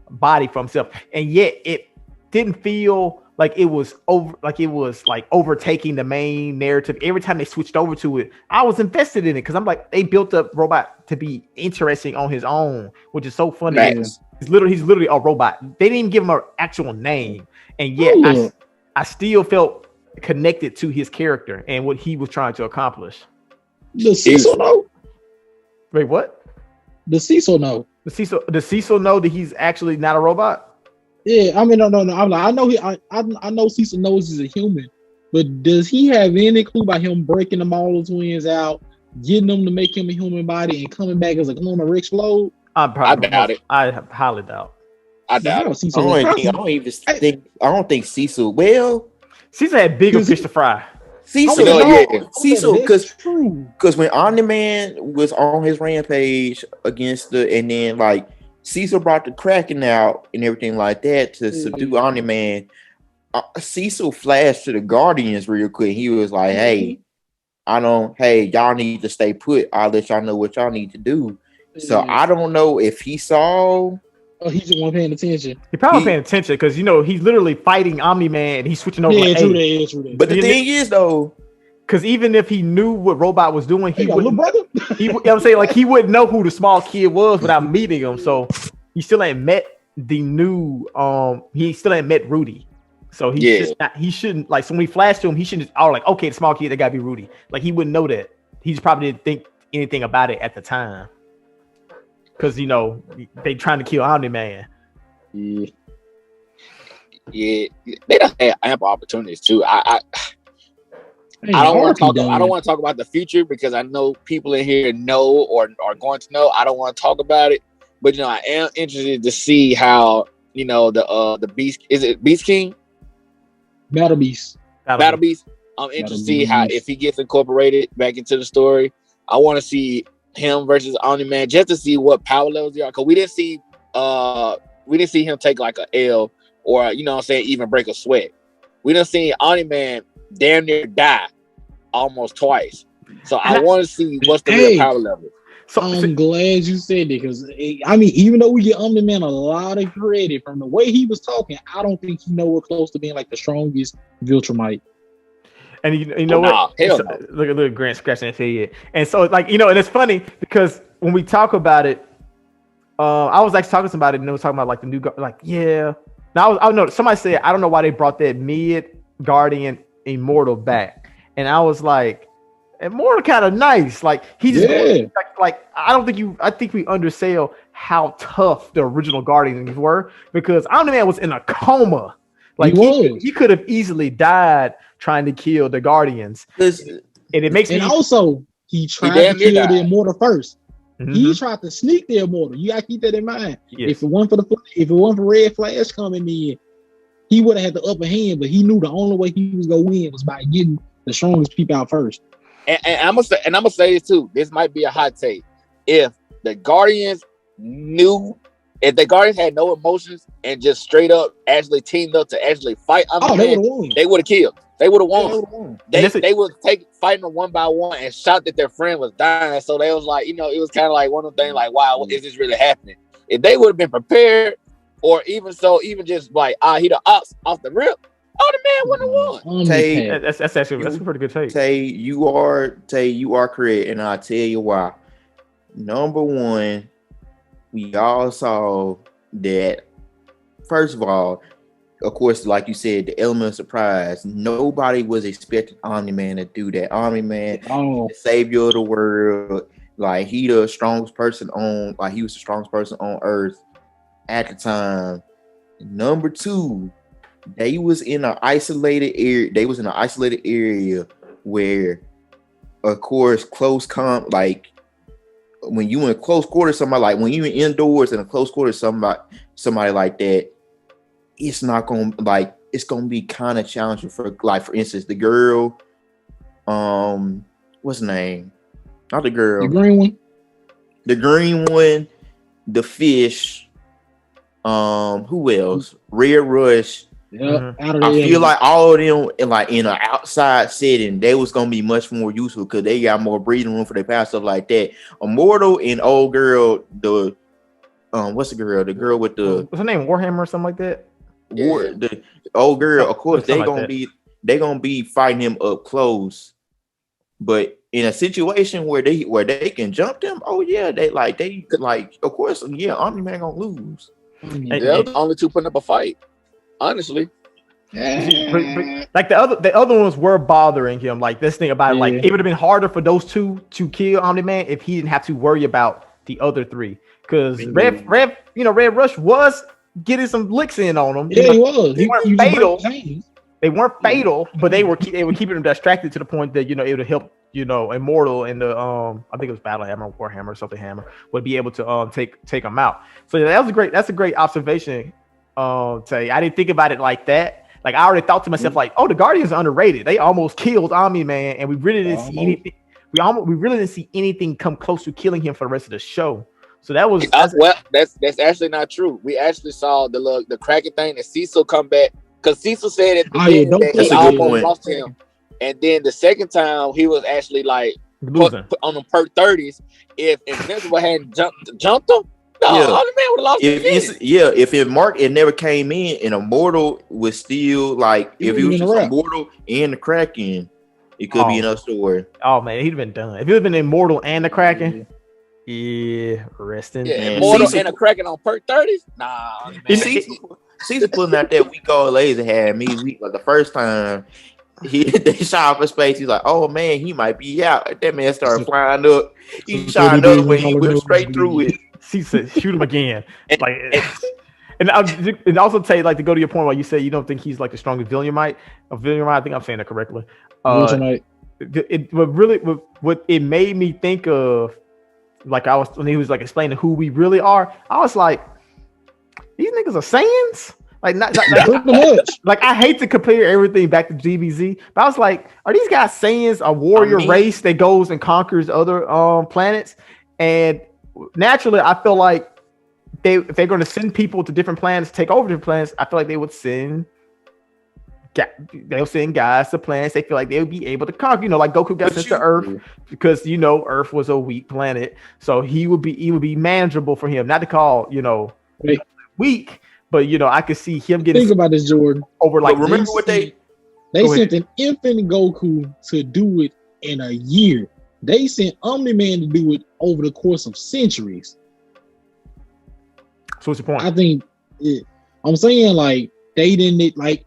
[SPEAKER 2] body for himself, and yet it didn't feel like it was overtaking the main narrative. Every time they switched over to it, I was invested in it because I'm like, they built up Robot to be interesting on his own, which is so funny.
[SPEAKER 6] Nice.
[SPEAKER 2] He's literally a robot. They didn't even give him an actual name, and yet I still felt connected to his character and what he was trying to accomplish.
[SPEAKER 5] The Cecil know?
[SPEAKER 2] Wait, what?
[SPEAKER 5] The Cecil know?
[SPEAKER 2] The Cecil know that he's actually not a robot?
[SPEAKER 5] Yeah, I mean, no. I'm like, I know Cecil knows he's a human, but does he have any clue about him breaking the Mauler twins out, getting them to make him a human body, and coming back as a clone or explode?
[SPEAKER 6] I doubt it.
[SPEAKER 2] I highly doubt.
[SPEAKER 6] I doubt it.
[SPEAKER 3] I don't think Cecil. Well,
[SPEAKER 2] Cecil had bigger fish to fry.
[SPEAKER 3] Cecil,
[SPEAKER 5] Cecil,
[SPEAKER 3] because when Omni-Man was on his rampage against and then like Cecil brought the Kraken out and everything like that to subdue Omni-Man. Cecil flashed to the Guardians real quick. He was like, hey, y'all need to stay put. I'll let y'all know what y'all need to do. So I don't know if he saw.
[SPEAKER 5] Oh, he just wasn't paying attention.
[SPEAKER 2] He probably paying attention because he's literally fighting Omni-Man and he's switching over.
[SPEAKER 5] Yeah, true that.
[SPEAKER 3] But the thing is though,
[SPEAKER 2] because even if he knew what Robot was doing, he wouldn't.
[SPEAKER 5] Brother.
[SPEAKER 2] I'm saying, like, he wouldn't know who the small kid was without meeting him. So he still ain't met the new. He still ain't met Rudy. So he shouldn't like. So when we flash to him, he shouldn't just like, okay, the small kid, that gotta be Rudy. Like, he wouldn't know that. He just probably didn't think anything about it at the time. Because they trying to kill Omni-Man.
[SPEAKER 5] Yeah.
[SPEAKER 6] Yeah, they don't have ample opportunities too. I don't want to talk. I don't want to talk about the future because I know people in here know or are going to know. I don't want to talk about it, but you know, I am interested to see how the Beast, is it Beast King?
[SPEAKER 5] Battle Beast.
[SPEAKER 6] Battle Beast. I'm interested to see how if he gets incorporated back into the story. I want to see him versus Omni-Man just to see what power levels they are. Because we didn't see him take like a L or even break a sweat. We done seen Omni-Man damn near die almost twice. So I want to see what's the real power level.
[SPEAKER 5] So I'm glad you said that because even though we get Omni-Man a lot of credit from the way he was talking, I don't think he nowhere close to being like the strongest Viltrumite.
[SPEAKER 2] And you know what?
[SPEAKER 6] No.
[SPEAKER 2] Look at Grant scratching his head. And so and it's funny because when we talk about it, I was actually talking to somebody and they was talking about like the new Now I know somebody said I don't know why they brought that mid Guardian Immortal back, and I was like, Immortal kind of nice. Like he just I think we undersell how tough the original Guardians were because Omni-Man was in a coma. Like he could have easily died trying to kill the Guardians. And it makes me
[SPEAKER 5] also he tried to kill the Immortal first. Mm-hmm. He tried to sneak the Immortal. You gotta keep that in mind. Yes. If it weren't for Red Flash coming in, he would have had the upper hand, but he knew the only way he was gonna win was by getting the strongest people out first.
[SPEAKER 6] And I'm gonna say this too. This might be a hot take. If the Guardians had no emotions and just straight up actually teamed up to actually fight Omni-Man, they would have killed. They would have won. They would take fighting them one by one and shot that their friend was dying. So they was like, it was kind of like one of the things like, wow, is this really happening? If they would have been prepared, or even just like he the off the rip, the man wouldn't have won.
[SPEAKER 3] Tay,
[SPEAKER 2] that's a pretty good take.
[SPEAKER 3] Tay, you are correct, and I'll tell you why. Number one, we all saw that. First of all, of course, like you said, the element of surprise. Nobody was expecting Omni-Man to do that. Omni-Man, the savior of the world, like he was the strongest person on Earth at the time. Number two, they was in an isolated area. Where, of course, when you in close quarters, somebody like when you indoors in a close quarter, somebody like that, it's not gonna it's gonna be kind of challenging for instance, the girl, what's her name? Not the girl. The green one, the fish. Who else? Red Rush.
[SPEAKER 5] Yeah,
[SPEAKER 3] I feel like all of them in an outside setting, they was gonna be much more useful because they got more breathing room for their power, stuff like that. Immortal and old girl, the what's the girl? The girl with the
[SPEAKER 2] what's her name? Warhammer or something like that.
[SPEAKER 3] The old girl, of course, they gonna be fighting him up close. But in a situation where they can jump them, of course, Omni-Man gonna lose.
[SPEAKER 6] They're the only two putting up a fight. Honestly,
[SPEAKER 2] like the other ones were bothering him. Like this thing about it would have been harder for those two to kill Omni-Man if he didn't have to worry about the other three. Because Red Rush was getting some licks in on him.
[SPEAKER 5] Yeah, he was.
[SPEAKER 2] They weren't fatal. They weren't fatal, but they were keeping him distracted to the point that it would help. Immortal and the I think it was Battle Hammer, Warhammer, or something Hammer would be able to take him out. So that's a great observation. Tay, I didn't think about it like that. Like I already thought to myself, the Guardians are underrated. They almost killed Omni-Man, and we really didn't see anything. We really didn't see anything come close to killing him for the rest of the show. So
[SPEAKER 6] that's actually not true. We actually saw the Kraken thing that Cecil come back because Cecil said at the beginning that he almost lost him, and then the second time he was actually put on the perk 30s. If Invincible hadn't jumped him. No, Omni-Man would have lost.
[SPEAKER 3] If Mark never came in, and Immortal was still if he was just Immortal and the Kraken, it could be another story.
[SPEAKER 2] Oh man, he'd have been done. If it had been Immortal and the Kraken, resting.
[SPEAKER 6] Yeah, Immortal and the Kraken on perk 30s. Nah,
[SPEAKER 3] Caesar pulling out that weak old laser had me weak. Like the first time they shot up in space, he's like, "Oh man, he might be out." That man started flying up. He shot up when he went straight through it.
[SPEAKER 2] He said, "Shoot him again." and also say like to go to your point while you say you don't think he's like the strongest Villiamite. I think I'm saying that correctly.
[SPEAKER 5] Villiamite.
[SPEAKER 2] What it made me think of, like I was when he was like explaining who we really are. I was like, these niggas are Saiyans. Like not
[SPEAKER 5] Pretty much.
[SPEAKER 2] like I hate to compare everything back to GBZ, but I was like, are these guys Saiyans, a warrior race that goes and conquers other planets? And naturally, I feel like if they're going to send people to different planets, take over different planets, I feel like they'll send guys to planets they feel like they would be able to conquer. You know, like Goku got sent to Earth because Earth was a weak planet, so he would be manageable for him. Not to call weak. But I could see him getting.
[SPEAKER 5] Think about this, Jordan.
[SPEAKER 2] Over like,
[SPEAKER 3] remember what they
[SPEAKER 5] sent an infant Goku to do it in a year. They sent Omni-Man to do it over the course of centuries.
[SPEAKER 2] So what's your point?
[SPEAKER 5] I think I'm saying like they didn't like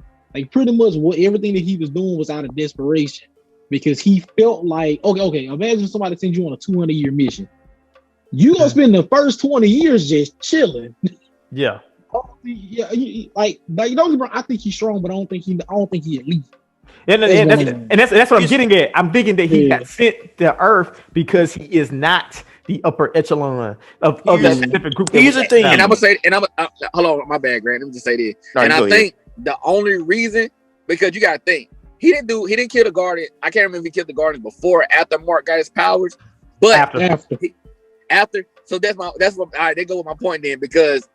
[SPEAKER 5] pretty much what everything that he was doing was out of desperation because he felt like okay. Imagine somebody sends you on a 200-year mission. You gonna spend the first 20 years just chilling.
[SPEAKER 2] Yeah.
[SPEAKER 5] Yeah, I think he's strong, but I don't think he elite.
[SPEAKER 2] And that's what I'm getting at. I'm thinking that he got sent to Earth because he is not the upper echelon of that specific group.
[SPEAKER 6] Here's the thing, and I'm gonna say, hold on, my bad, Grant. Let me just say this. No, and I think the only reason, because you gotta think, he didn't kill the Guardian. I can't remember if he killed the Guardians before or after Mark got his powers, but after. So that's what. All right, they go with my point then because.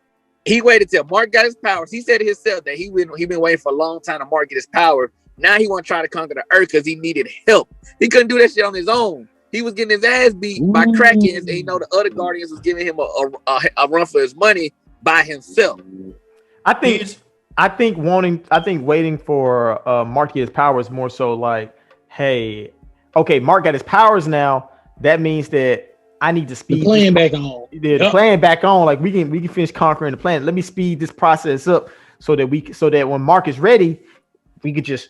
[SPEAKER 6] He waited till Mark got his powers. He said to himself that he been waiting for a long time to Mark get his power. Now he want to try to conquer the Earth because he needed help. He couldn't do that shit on his own. He was getting his ass beat by Krakens, and the other Guardians was giving him a run for his money by himself.
[SPEAKER 2] I think waiting for Mark to get his powers more so like, hey, okay, Mark got his powers now. That means that I need to speed
[SPEAKER 5] the plan back on.
[SPEAKER 2] Yeah, the plan back on. Like we can finish conquering the planet. Let me speed this process up so that when Mark is ready, we could just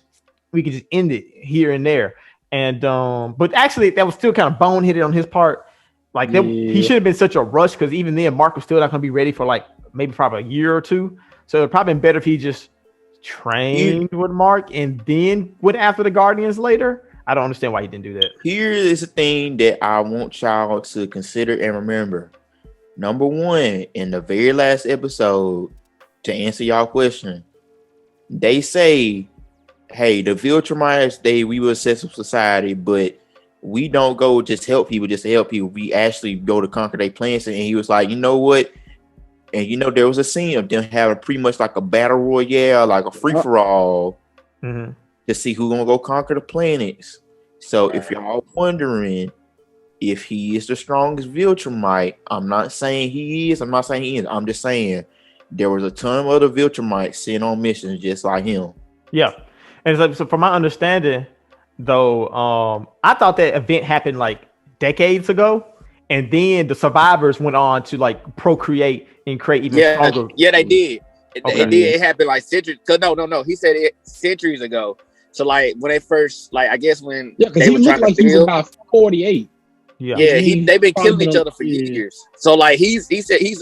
[SPEAKER 2] end it here and there. And but actually that was still kind of boneheaded on his part. Like he should have been such a rush because even then Mark was still not going to be ready for like maybe probably a year or two. So it'd probably been better if he just trained with Mark and then went after the Guardians later. I don't understand why he didn't do that.
[SPEAKER 3] Here is the thing that I want y'all to consider and remember. Number one, in the very last episode, to answer y'all question, they say, hey, the Viltrumites, we will set up society, but we don't go just help people just to help people. We actually go to conquer their planets. And he was like, you know what? And there was a scene of them having pretty much like a battle royale, like a free-for-all.
[SPEAKER 2] Mm-hmm.
[SPEAKER 3] To see who's gonna go conquer the planets. So if y'all wondering if he is the strongest Viltrumite, I'm not saying he is. I'm not saying he is. I'm just saying there was a ton of other Viltrumites sent on missions just like him.
[SPEAKER 2] Yeah, and so from my understanding, though, I thought that event happened like decades ago, and then the survivors went on to like procreate and create even stronger.
[SPEAKER 6] Yeah, they did. It happened like centuries. No. He said it centuries ago. So like when they first, like I guess when
[SPEAKER 5] because he looked like he was about 48.
[SPEAKER 2] Yeah,
[SPEAKER 6] they've been killing each other for years. So like he said he's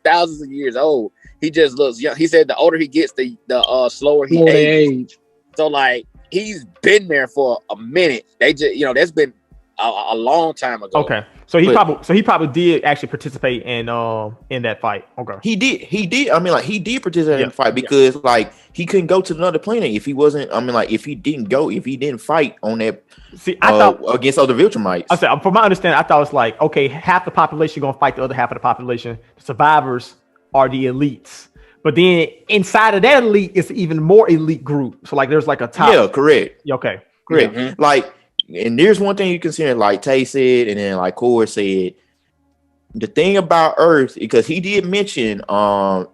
[SPEAKER 6] thousands of years old. He just looks young. He said the older he gets, the slower he ages. So like he's been there for a minute. They just that's been a long time ago.
[SPEAKER 2] Okay, so he probably did actually participate in that fight. Okay,
[SPEAKER 3] he did. I mean, like he did participate in the fight because like he couldn't go to another planet if he wasn't. I mean, like if he didn't fight on that.
[SPEAKER 2] See, I thought
[SPEAKER 3] against other Viltrumites.
[SPEAKER 2] I said, from my understanding, I thought it was like, okay, half the population gonna fight the other half of the population. The survivors are the elites. But then inside of that elite, it's even more elite group. So like there's like a top.
[SPEAKER 3] Yeah, correct.
[SPEAKER 2] Okay,
[SPEAKER 3] correct. Mm-hmm. Like, and there's one thing you consider, like Tay said, and then like Core said, the thing about Earth, because he did mention Alan,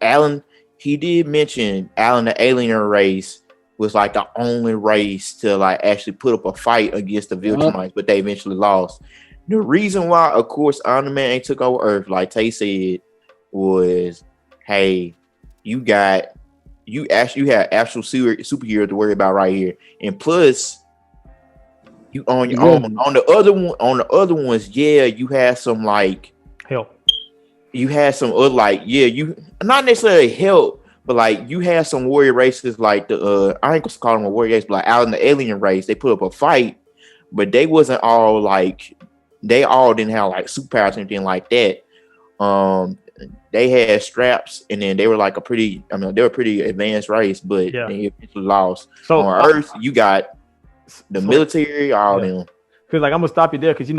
[SPEAKER 3] the alien race was like the only race to like actually put up a fight against the Viltrumites, but they eventually lost. The reason why, of course, Omni-Man ain't took over Earth, like Tay said, was, hey, you have actual superhero to worry about right here, and plus, you on the other ones, yeah, you have some like
[SPEAKER 2] help.
[SPEAKER 3] you had some other like you not necessarily help, but like you had some warrior races like the I ain't gonna call them a warrior race, but like out in the alien race, they put up a fight, but they wasn't all like they all didn't have like superpowers or anything like that. They had straps, and then they were like they were a pretty advanced race, but they eventually lost. So on Earth, you got the military, all them.
[SPEAKER 2] Because like I'm gonna stop you there, because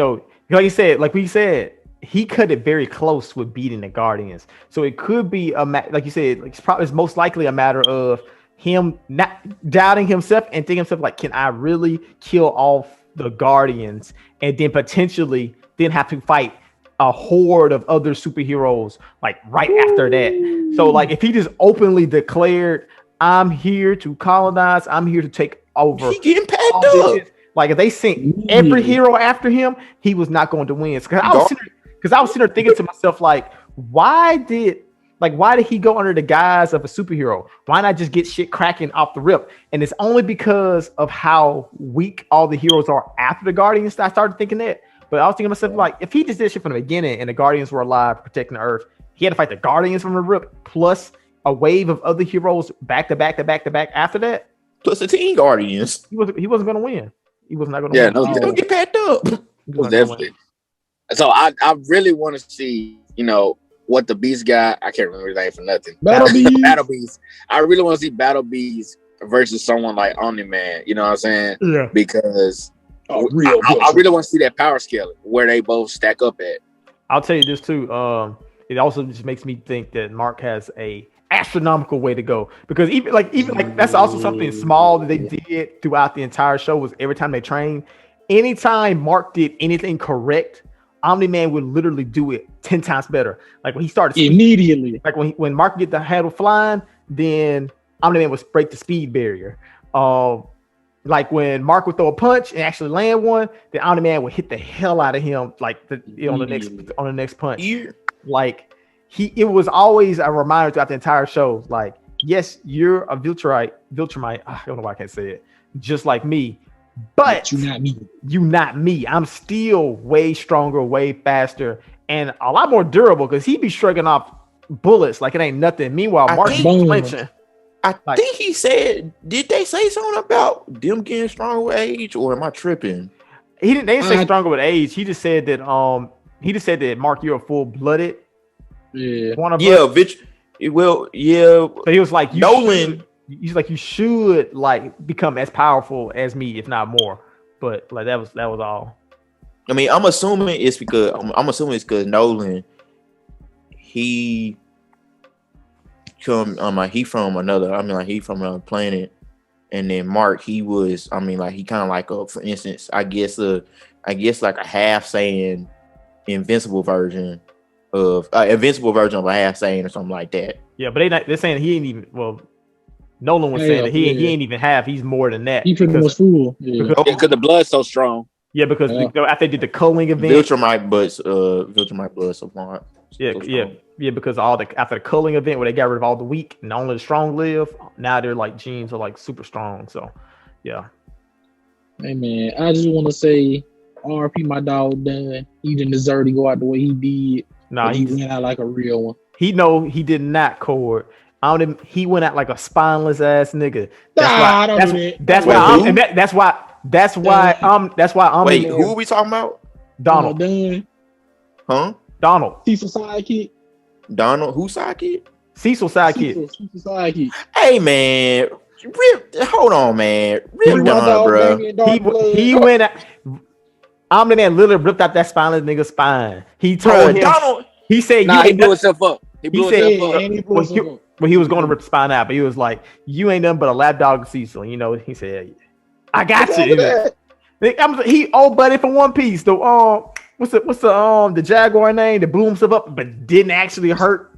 [SPEAKER 2] like we said, he cut it very close with beating the Guardians. So it could be like you said, like it's most likely a matter of him not doubting himself and thinking himself like, can I really kill off the Guardians and then potentially have to fight a horde of other superheroes like right after that. So like if he just openly declared, I'm here to colonize, I'm here to take over,
[SPEAKER 3] he getting packed up.
[SPEAKER 2] Like if they sent every hero after him, he was not going to win. Because I was sitting there thinking to myself, like, why did he go under the guise of a superhero? Why not just get shit cracking off the rip? And it's only because of how weak all the heroes are after the Guardians that I started thinking that. But I was thinking to myself, like, if he just did shit from the beginning and the Guardians were alive protecting the Earth, he had to fight the Guardians from the rip plus a wave of other heroes back to back after that.
[SPEAKER 3] Plus the Teen Guardians.
[SPEAKER 2] He wasn't going to win. He was not going to win.
[SPEAKER 3] No, he's going to get packed up.
[SPEAKER 6] Definitely. So I really want to see, what the Beast guy, I can't remember his name for nothing. Battle Beast. I really want to see Battle Beast versus someone like Omni-Man. You know what I'm saying? Yeah. Because I really want to see that power scale where they both stack up at.
[SPEAKER 2] I'll tell you this too. It also just makes me think that Mark has a astronomical way to go, because even like that's also something small that they did throughout the entire show was every time they trained, anytime Mark did anything correct, Omni-Man would literally do it 10 times better. Like when he started
[SPEAKER 5] immediately,
[SPEAKER 2] like when Mark get the handle flying, then Omni-Man would break the speed barrier. Like when Mark would throw a punch and actually land one, then Omni-Man would hit the hell out of him like on the next punch. Yeah. Like it was always a reminder throughout the entire show. Like, yes, you're a Viltrumite. I don't know why I can't say it. Just like me, but
[SPEAKER 5] you're not me.
[SPEAKER 2] You not me. I'm still way stronger, way faster, and a lot more durable. Because he be shrugging off bullets like it ain't nothing. Meanwhile, Mark flinching.
[SPEAKER 3] I think he said, did they say something about them getting stronger with age, or am I tripping?
[SPEAKER 2] They didn't say stronger with age. He just said that Mark, you're a full-blooded.
[SPEAKER 5] Yeah.
[SPEAKER 2] One of
[SPEAKER 3] us. Well, yeah.
[SPEAKER 2] So he was like,
[SPEAKER 3] Nolan.
[SPEAKER 2] He's like, you should like become as powerful as me, if not more. But like that was all.
[SPEAKER 3] I mean, I'm assuming it's because Nolan, he from another planet, and then Mark, he was, he kind of like for instance, I guess like a half Saiyan invincible version of a half Saiyan or something like that.
[SPEAKER 2] Yeah, but they're saying he ain't even, well, Nolan was saying that he ain't even half, he's more than that.
[SPEAKER 5] He pretty much fool.
[SPEAKER 6] Because the blood's so strong.
[SPEAKER 2] Yeah, because after they did the culling event,
[SPEAKER 3] Viltrumite blood so far.
[SPEAKER 2] Yeah, because after the culling event where they got rid of all the weak and only the strong live, now their like genes are like super strong. So yeah.
[SPEAKER 5] Hey man, I just want to say RP my dog Dunn. He didn't deserve to go out the way he did.
[SPEAKER 2] Nah,
[SPEAKER 5] he went out like a real one.
[SPEAKER 2] He did not Cord. He went out like a spineless ass nigga. That's why I'm.
[SPEAKER 3] Wait, who are we talking about?
[SPEAKER 2] Donald.
[SPEAKER 3] Huh?
[SPEAKER 5] Donald. Cecil sidekick.
[SPEAKER 3] Donald, who sidekick?
[SPEAKER 2] Cecil sidekick.
[SPEAKER 5] Cecil sidekick.
[SPEAKER 3] Hey man, hold on, man. Rip Don, bro.
[SPEAKER 2] He went out. Omni-Man literally ripped out that spineless nigga's spine. He told him.
[SPEAKER 3] Donald.
[SPEAKER 2] He said,
[SPEAKER 6] he blew himself up. He
[SPEAKER 2] was going to rip the spine out, but he was like, "You ain't nothing but a lapdog, Cecil." He said, "I got you." He old buddy from One Piece. The what's the Jaguar name that blew himself up, but didn't actually hurt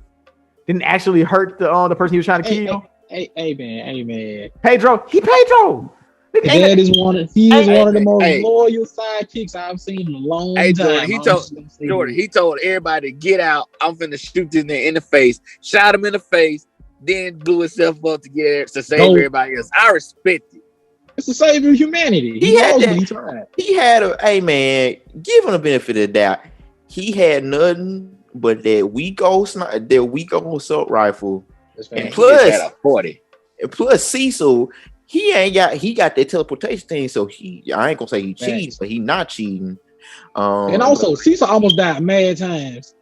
[SPEAKER 2] the person he was trying to kill.
[SPEAKER 5] Hey man.
[SPEAKER 2] Pedro.
[SPEAKER 5] That is one of the most loyal sidekicks I've seen in a long time.
[SPEAKER 6] He told everybody to get out. I'm finna shoot this nigga in the face. Shot him in the face, then blew himself up to save everybody else. I respect it.
[SPEAKER 5] It's to save humanity.
[SPEAKER 3] He had a man, give him the benefit of the doubt. He had nothing but that weak old assault rifle, and
[SPEAKER 6] He
[SPEAKER 3] plus
[SPEAKER 6] just had a 40.
[SPEAKER 3] and plus Cecil, he got that teleportation thing, so I ain't gonna say he cheats, but he not cheating.
[SPEAKER 5] And also, Cecil almost died mad times.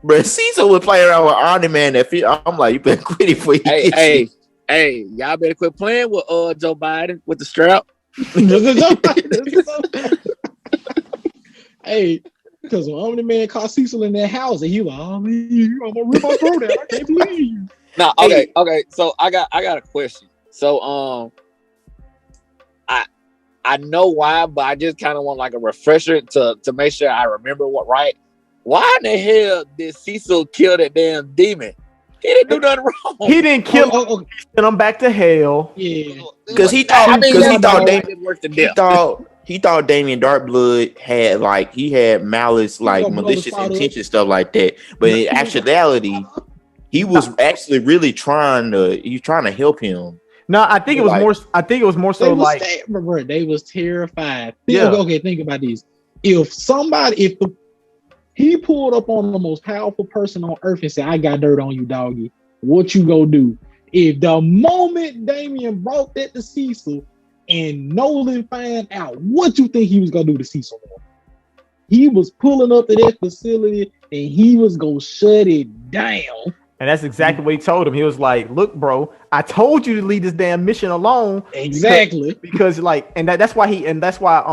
[SPEAKER 3] But Cecil would play around with Omni Man. I'm like, you better quit it before you get you.
[SPEAKER 6] Hey, y'all better quit playing with Joe Biden with the strap.
[SPEAKER 5] Hey, because when Omni Man caught Cecil in that house, and he was like, "Oh man, I'm gonna rip my throat out. I can't believe you."
[SPEAKER 6] No, okay. So I got a question. So I know why, but I just kind of want like a refresher to make sure I remember what right. Why in the hell did Cecil kill that damn demon? He didn't do nothing wrong.
[SPEAKER 2] He didn't kill him. He sent him back to hell.
[SPEAKER 5] Yeah,
[SPEAKER 3] Because he thought Damien Darkblood had malice, like malicious intention, stuff like that. But in actuality, he was actually really trying to help him.
[SPEAKER 2] No, I think it was more so like
[SPEAKER 5] they was terrified.
[SPEAKER 2] Yeah.
[SPEAKER 5] Okay, think about this. If he pulled up on the most powerful person on earth and said, "I got dirt on you, doggy," what you gonna do? If the moment Damien brought that to Cecil and Nolan found out, what you think he was gonna do to Cecil? He was pulling up to that facility and he was gonna shut it down.
[SPEAKER 2] And that's exactly what he told him. He was like, "Look, bro, I told you to leave this damn mission alone."
[SPEAKER 5] Exactly.
[SPEAKER 2] Because that's why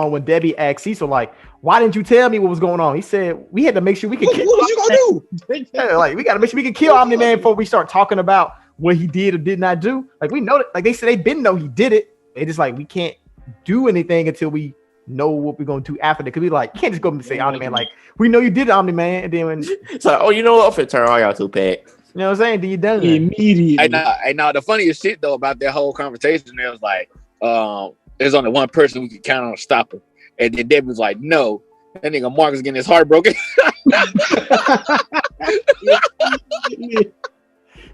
[SPEAKER 2] when Debbie asked Cecil, like, "Why didn't you tell me what was going on?" He said, "We had to make sure we could kill."
[SPEAKER 5] What was you gonna do?
[SPEAKER 2] Yeah, like, we got to make sure we can kill Omni Man before we start talking about what he did or did not do. Like, we know that, like they said, they didn't know he did it. They just like, we can't do anything until we know what we're gonna do after that. Cause we like, you can't just go and say Omni Man, like, we know you did it, Omni Man, and then when
[SPEAKER 3] so, oh, you know what? I'm finna turn all y'all to pack.
[SPEAKER 2] You know what I'm saying? Do you done it
[SPEAKER 5] immediately?
[SPEAKER 6] Hey, now the funniest shit though about that whole conversation, it was like, there's only one person we can count on to stop him, and then Debbie was like, "No, that nigga Mark is getting his heart broken."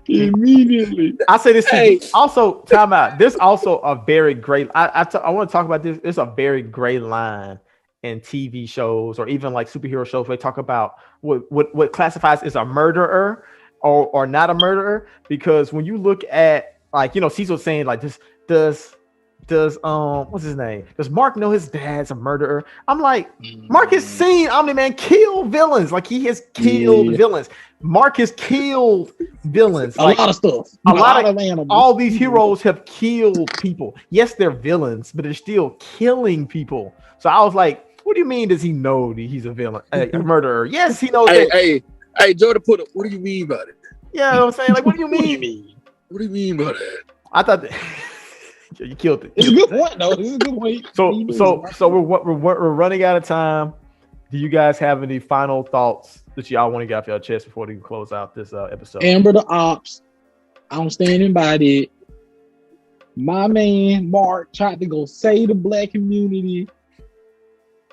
[SPEAKER 5] Immediately.
[SPEAKER 2] I say this too. Also, time out. There's also a very great. I want to talk about this. There's a very great line in TV shows or even like superhero shows where they talk about what classifies as a murderer or not a murderer. Because when you look at, like, you know, Cecil saying like this, does what's his name? Does Mark know his dad's a murderer? I'm like, Mark has seen Omni-Man kill villains. Like, he has killed villains. Mark has killed villains.
[SPEAKER 5] A lot of stuff.
[SPEAKER 2] A lot of animals. All these heroes have killed people. Yes, they're villains, but they're still killing people. So I was like, what do you mean does he know that he's a villain, a murderer? Yes, he knows that.
[SPEAKER 6] Hey, Jordan put it. What do you mean by it?
[SPEAKER 2] Yeah, you know what I'm saying? Like, what do you mean?
[SPEAKER 6] What do you mean by that?
[SPEAKER 2] I thought that you killed it.
[SPEAKER 5] It's a good point, though. It's a good point.
[SPEAKER 2] So we're running out of time. Do you guys have any final thoughts that y'all want to get off your chest before we close out this episode?
[SPEAKER 5] Amber the Ops, I'm standing by that. My man Mark tried to go save the black community,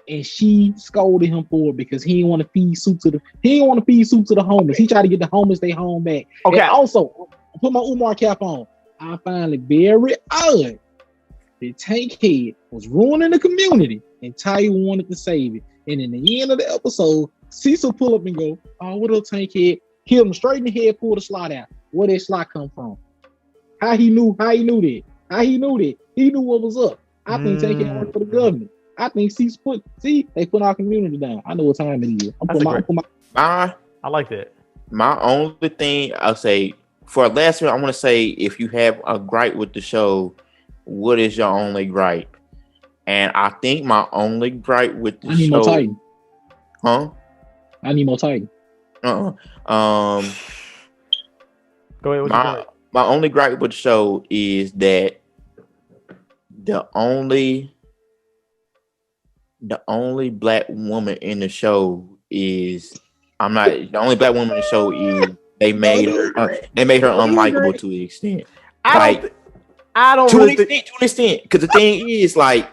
[SPEAKER 5] and she scolded him for it because he didn't want to feed soup to the homeless. He tried to get the homeless their home back.
[SPEAKER 2] Okay.
[SPEAKER 5] And also, I put my Umar cap on. I find it very odd that Tankhead was ruining the community and Ty wanted to save it. And in the end of the episode, Cecil pull up and go, "Oh, what up, Tankhead?" Hit him straight in the head, pull the slot out. Where that slot come from? How he knew that? He knew what was up. I think Tankhead worked for the government. I think Cecil they put our community down. I know what time it is.
[SPEAKER 2] I like that.
[SPEAKER 3] My only thing I'll say for last one, I want to say, if you have a gripe with the show, what is your only gripe? And I think my only gripe with the show,
[SPEAKER 5] more Titan.
[SPEAKER 3] Huh?
[SPEAKER 5] I need more Titan.
[SPEAKER 3] Go
[SPEAKER 2] ahead.
[SPEAKER 3] My only gripe with the show is that the only black woman in the show is the only black woman in the show is they made her unlikable to an extent.
[SPEAKER 2] I don't
[SPEAKER 3] to an extent, because the thing is, like,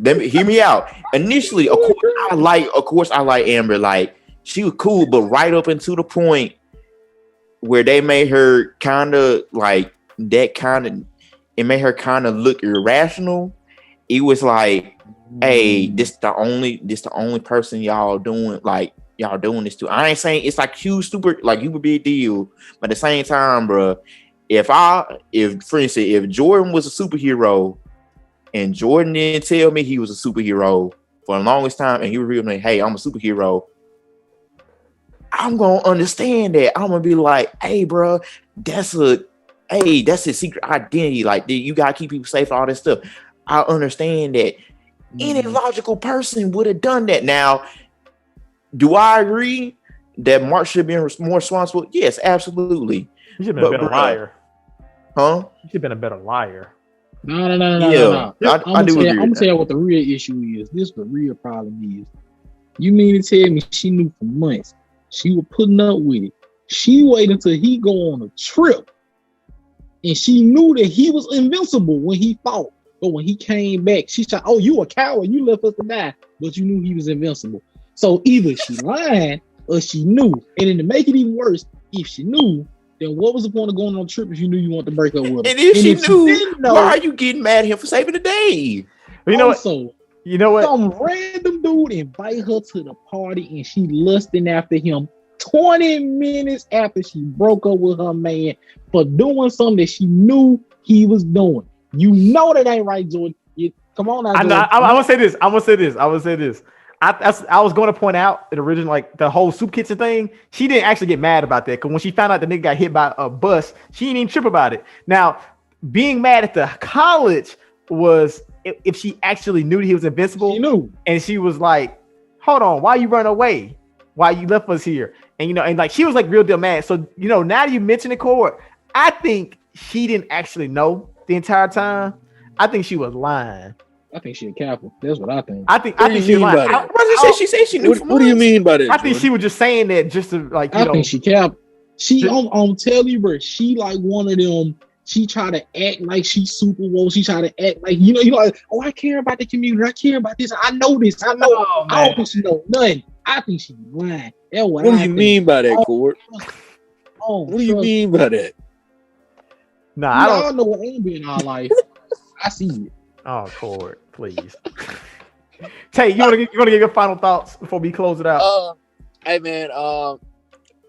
[SPEAKER 3] hear me out. Initially, of course I like Amber. Like, she was cool, but right up until the point where they made her kind of like it made her kind of look irrational. It was like, hey, this the only person y'all doing, like, y'all doing this too. I ain't saying it's like huge, super, like you would be a deal, but at the same time, bro, if for instance, if Jordan was a superhero and Jordan didn't tell me he was a superhero for the longest time, and he revealed me, hey, I'm a superhero, I'm gonna understand that. I'm gonna be like, hey, bro, that's his secret identity. Like, you gotta keep people safe, all that stuff. I understand that. Any logical person would have done that. Now, do I agree that Mark should be more responsible? Yes, absolutely.
[SPEAKER 2] You should have been a better liar.
[SPEAKER 3] Huh?
[SPEAKER 2] You should have been a better liar.
[SPEAKER 5] No.
[SPEAKER 3] I do agree.
[SPEAKER 5] I'm gonna tell you what the real issue is. This is the real problem is. You mean to tell me she knew for months? She was putting up with it. She waited until he go on a trip, and she knew that he was invincible when he fought. But when he came back, she said, "Oh, you a coward! You left us to die." But you knew he was invincible. So either she lied or she knew. And then to make it even worse, if she knew, then what was the point of going on a trip if you knew you wanted to break up with her?
[SPEAKER 3] And if she knew, why are you getting mad at him for saving the day?
[SPEAKER 2] You know what? You know what?
[SPEAKER 5] Some random dude invite her to the party and she lusting after him 20 minutes after she broke up with her man for doing something that she knew he was doing. You know that ain't right, Jordan. Come on now, Jordan.
[SPEAKER 2] I'm gonna say this. I was going to point out the original, like the whole soup kitchen thing. She didn't actually get mad about that because when she found out the nigga got hit by a bus, she didn't even trip about it. Now, being mad at the college was if she actually knew that he was invincible.
[SPEAKER 5] She knew,
[SPEAKER 2] and she was like, "Hold on, why you run away? Why you left us here?" And and like she was like real deal mad. So now that you mention it, Cord, I think she didn't actually know the entire time. I think she was lying.
[SPEAKER 5] I think she a Kappa. That's what I think.
[SPEAKER 2] I think she was lying.
[SPEAKER 3] She said she knew.
[SPEAKER 7] What do you mean by that?
[SPEAKER 2] I think she was just saying that just to like.
[SPEAKER 5] I think she Kappa. I'm telling you, bro. She like one of them. She try to act like she's super woke. She try to act like like, oh, I care about the community. I care about this. I know this. I know. Oh, I don't think she know nothing. I think she's lying. That's what
[SPEAKER 7] do you mean by that, Cord? What do you mean by that?
[SPEAKER 2] Nah, I
[SPEAKER 5] don't know what ain't been in our life. I see it.
[SPEAKER 2] Oh, Cord, please. Tay, you wanna give your final thoughts before we close it out?
[SPEAKER 6] Hey man,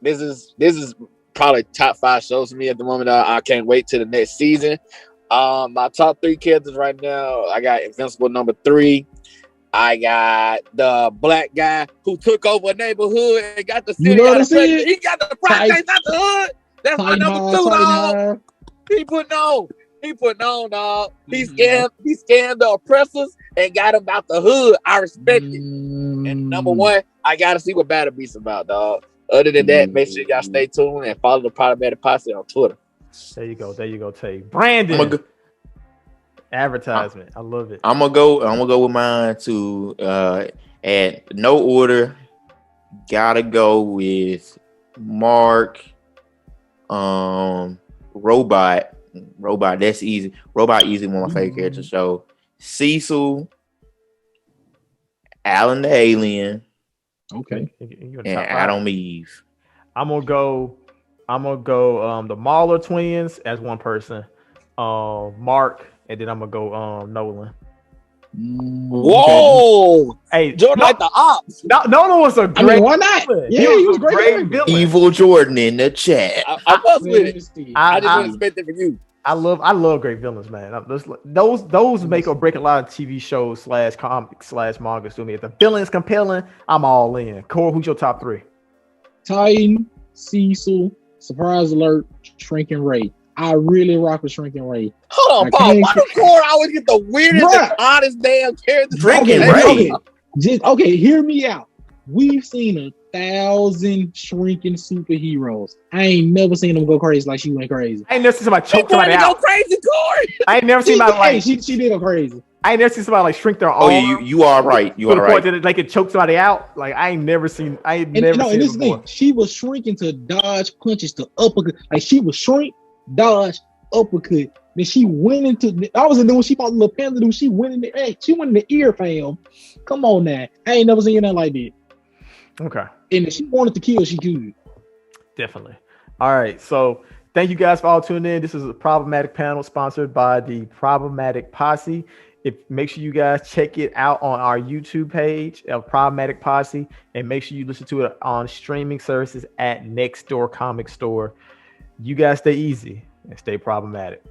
[SPEAKER 6] this is probably top 5 shows for me at the moment. I can't wait till the next season. My top 3 characters right now, I got Invincible number 3. I got the black guy who took over a neighborhood and got the city out of prison. He got the projects out the hood. That's my number 2, dog. He putting on, dog. He scammed the oppressors and got them out the hood. I respect it. And number 1, I gotta see what Battle Beast's about, dog. Other than that, make sure y'all stay tuned and follow the Problematic Posse on Twitter.
[SPEAKER 2] There you go, Tay. Brandon. Advertisement. I love it.
[SPEAKER 3] I'm gonna go with mine too. At no order, gotta go with Mark. Robot. That's easy. Robot easy, one of my favorite characters. So Cecil, Alan the Alien.
[SPEAKER 5] Okay.
[SPEAKER 3] And Adam Eve.
[SPEAKER 2] I'm gonna go the Mahler twins as one person. Mark, and then I'm gonna go Nolan.
[SPEAKER 6] Whoa!
[SPEAKER 2] Okay. Hey,
[SPEAKER 6] Jordan like the ops.
[SPEAKER 2] Nolan was a great.
[SPEAKER 5] Why not? Yeah, he was great villain.
[SPEAKER 3] Evil Jordan in the chat.
[SPEAKER 6] I was with it. I just didn't expect it from you.
[SPEAKER 2] I love great villains, man. Those make or break a lot of TV shows / comics / mangas to me. If the villain is compelling, I'm all in. Core, who's your top 3?
[SPEAKER 5] Titan, Cecil, Surprise Alert, Shrinking Ray. I really rock with Shrinking Ray.
[SPEAKER 6] Hold on, Paul. Why do Core always get the weirdest and oddest damn characters?
[SPEAKER 3] Shrinking Ray.
[SPEAKER 5] Okay, hear me out. We've seen 1,000 shrinking superheroes. I ain't never seen them go crazy like she went crazy.
[SPEAKER 2] I ain't never seen somebody choke somebody out.
[SPEAKER 6] Go crazy, Corey.
[SPEAKER 2] I ain't never seen somebody like
[SPEAKER 5] she did go crazy.
[SPEAKER 2] I ain't never seen somebody like shrink their arm.
[SPEAKER 3] Oh yeah, you are right. You are right.
[SPEAKER 2] That they could choke somebody out. Like I ain't never seen. And
[SPEAKER 5] this thing, she was shrinking to dodge punches to uppercut. Like she was shrink, dodge, uppercut. Then she went into. When she fought the little panda dude, she went in the. Hey, she went in the ear, fam. Come on now, I ain't never seen nothing like that.
[SPEAKER 2] Okay.
[SPEAKER 5] And if she wanted to kill, she could.
[SPEAKER 2] Definitely. All right. So thank you guys for all tuning in. This is a Problematic panel sponsored by the Problematic Posse. Make sure you guys check it out on our YouTube page of Problematic Posse, and make sure you listen to it on streaming services at Next Door Comic Store. You guys stay easy and stay problematic.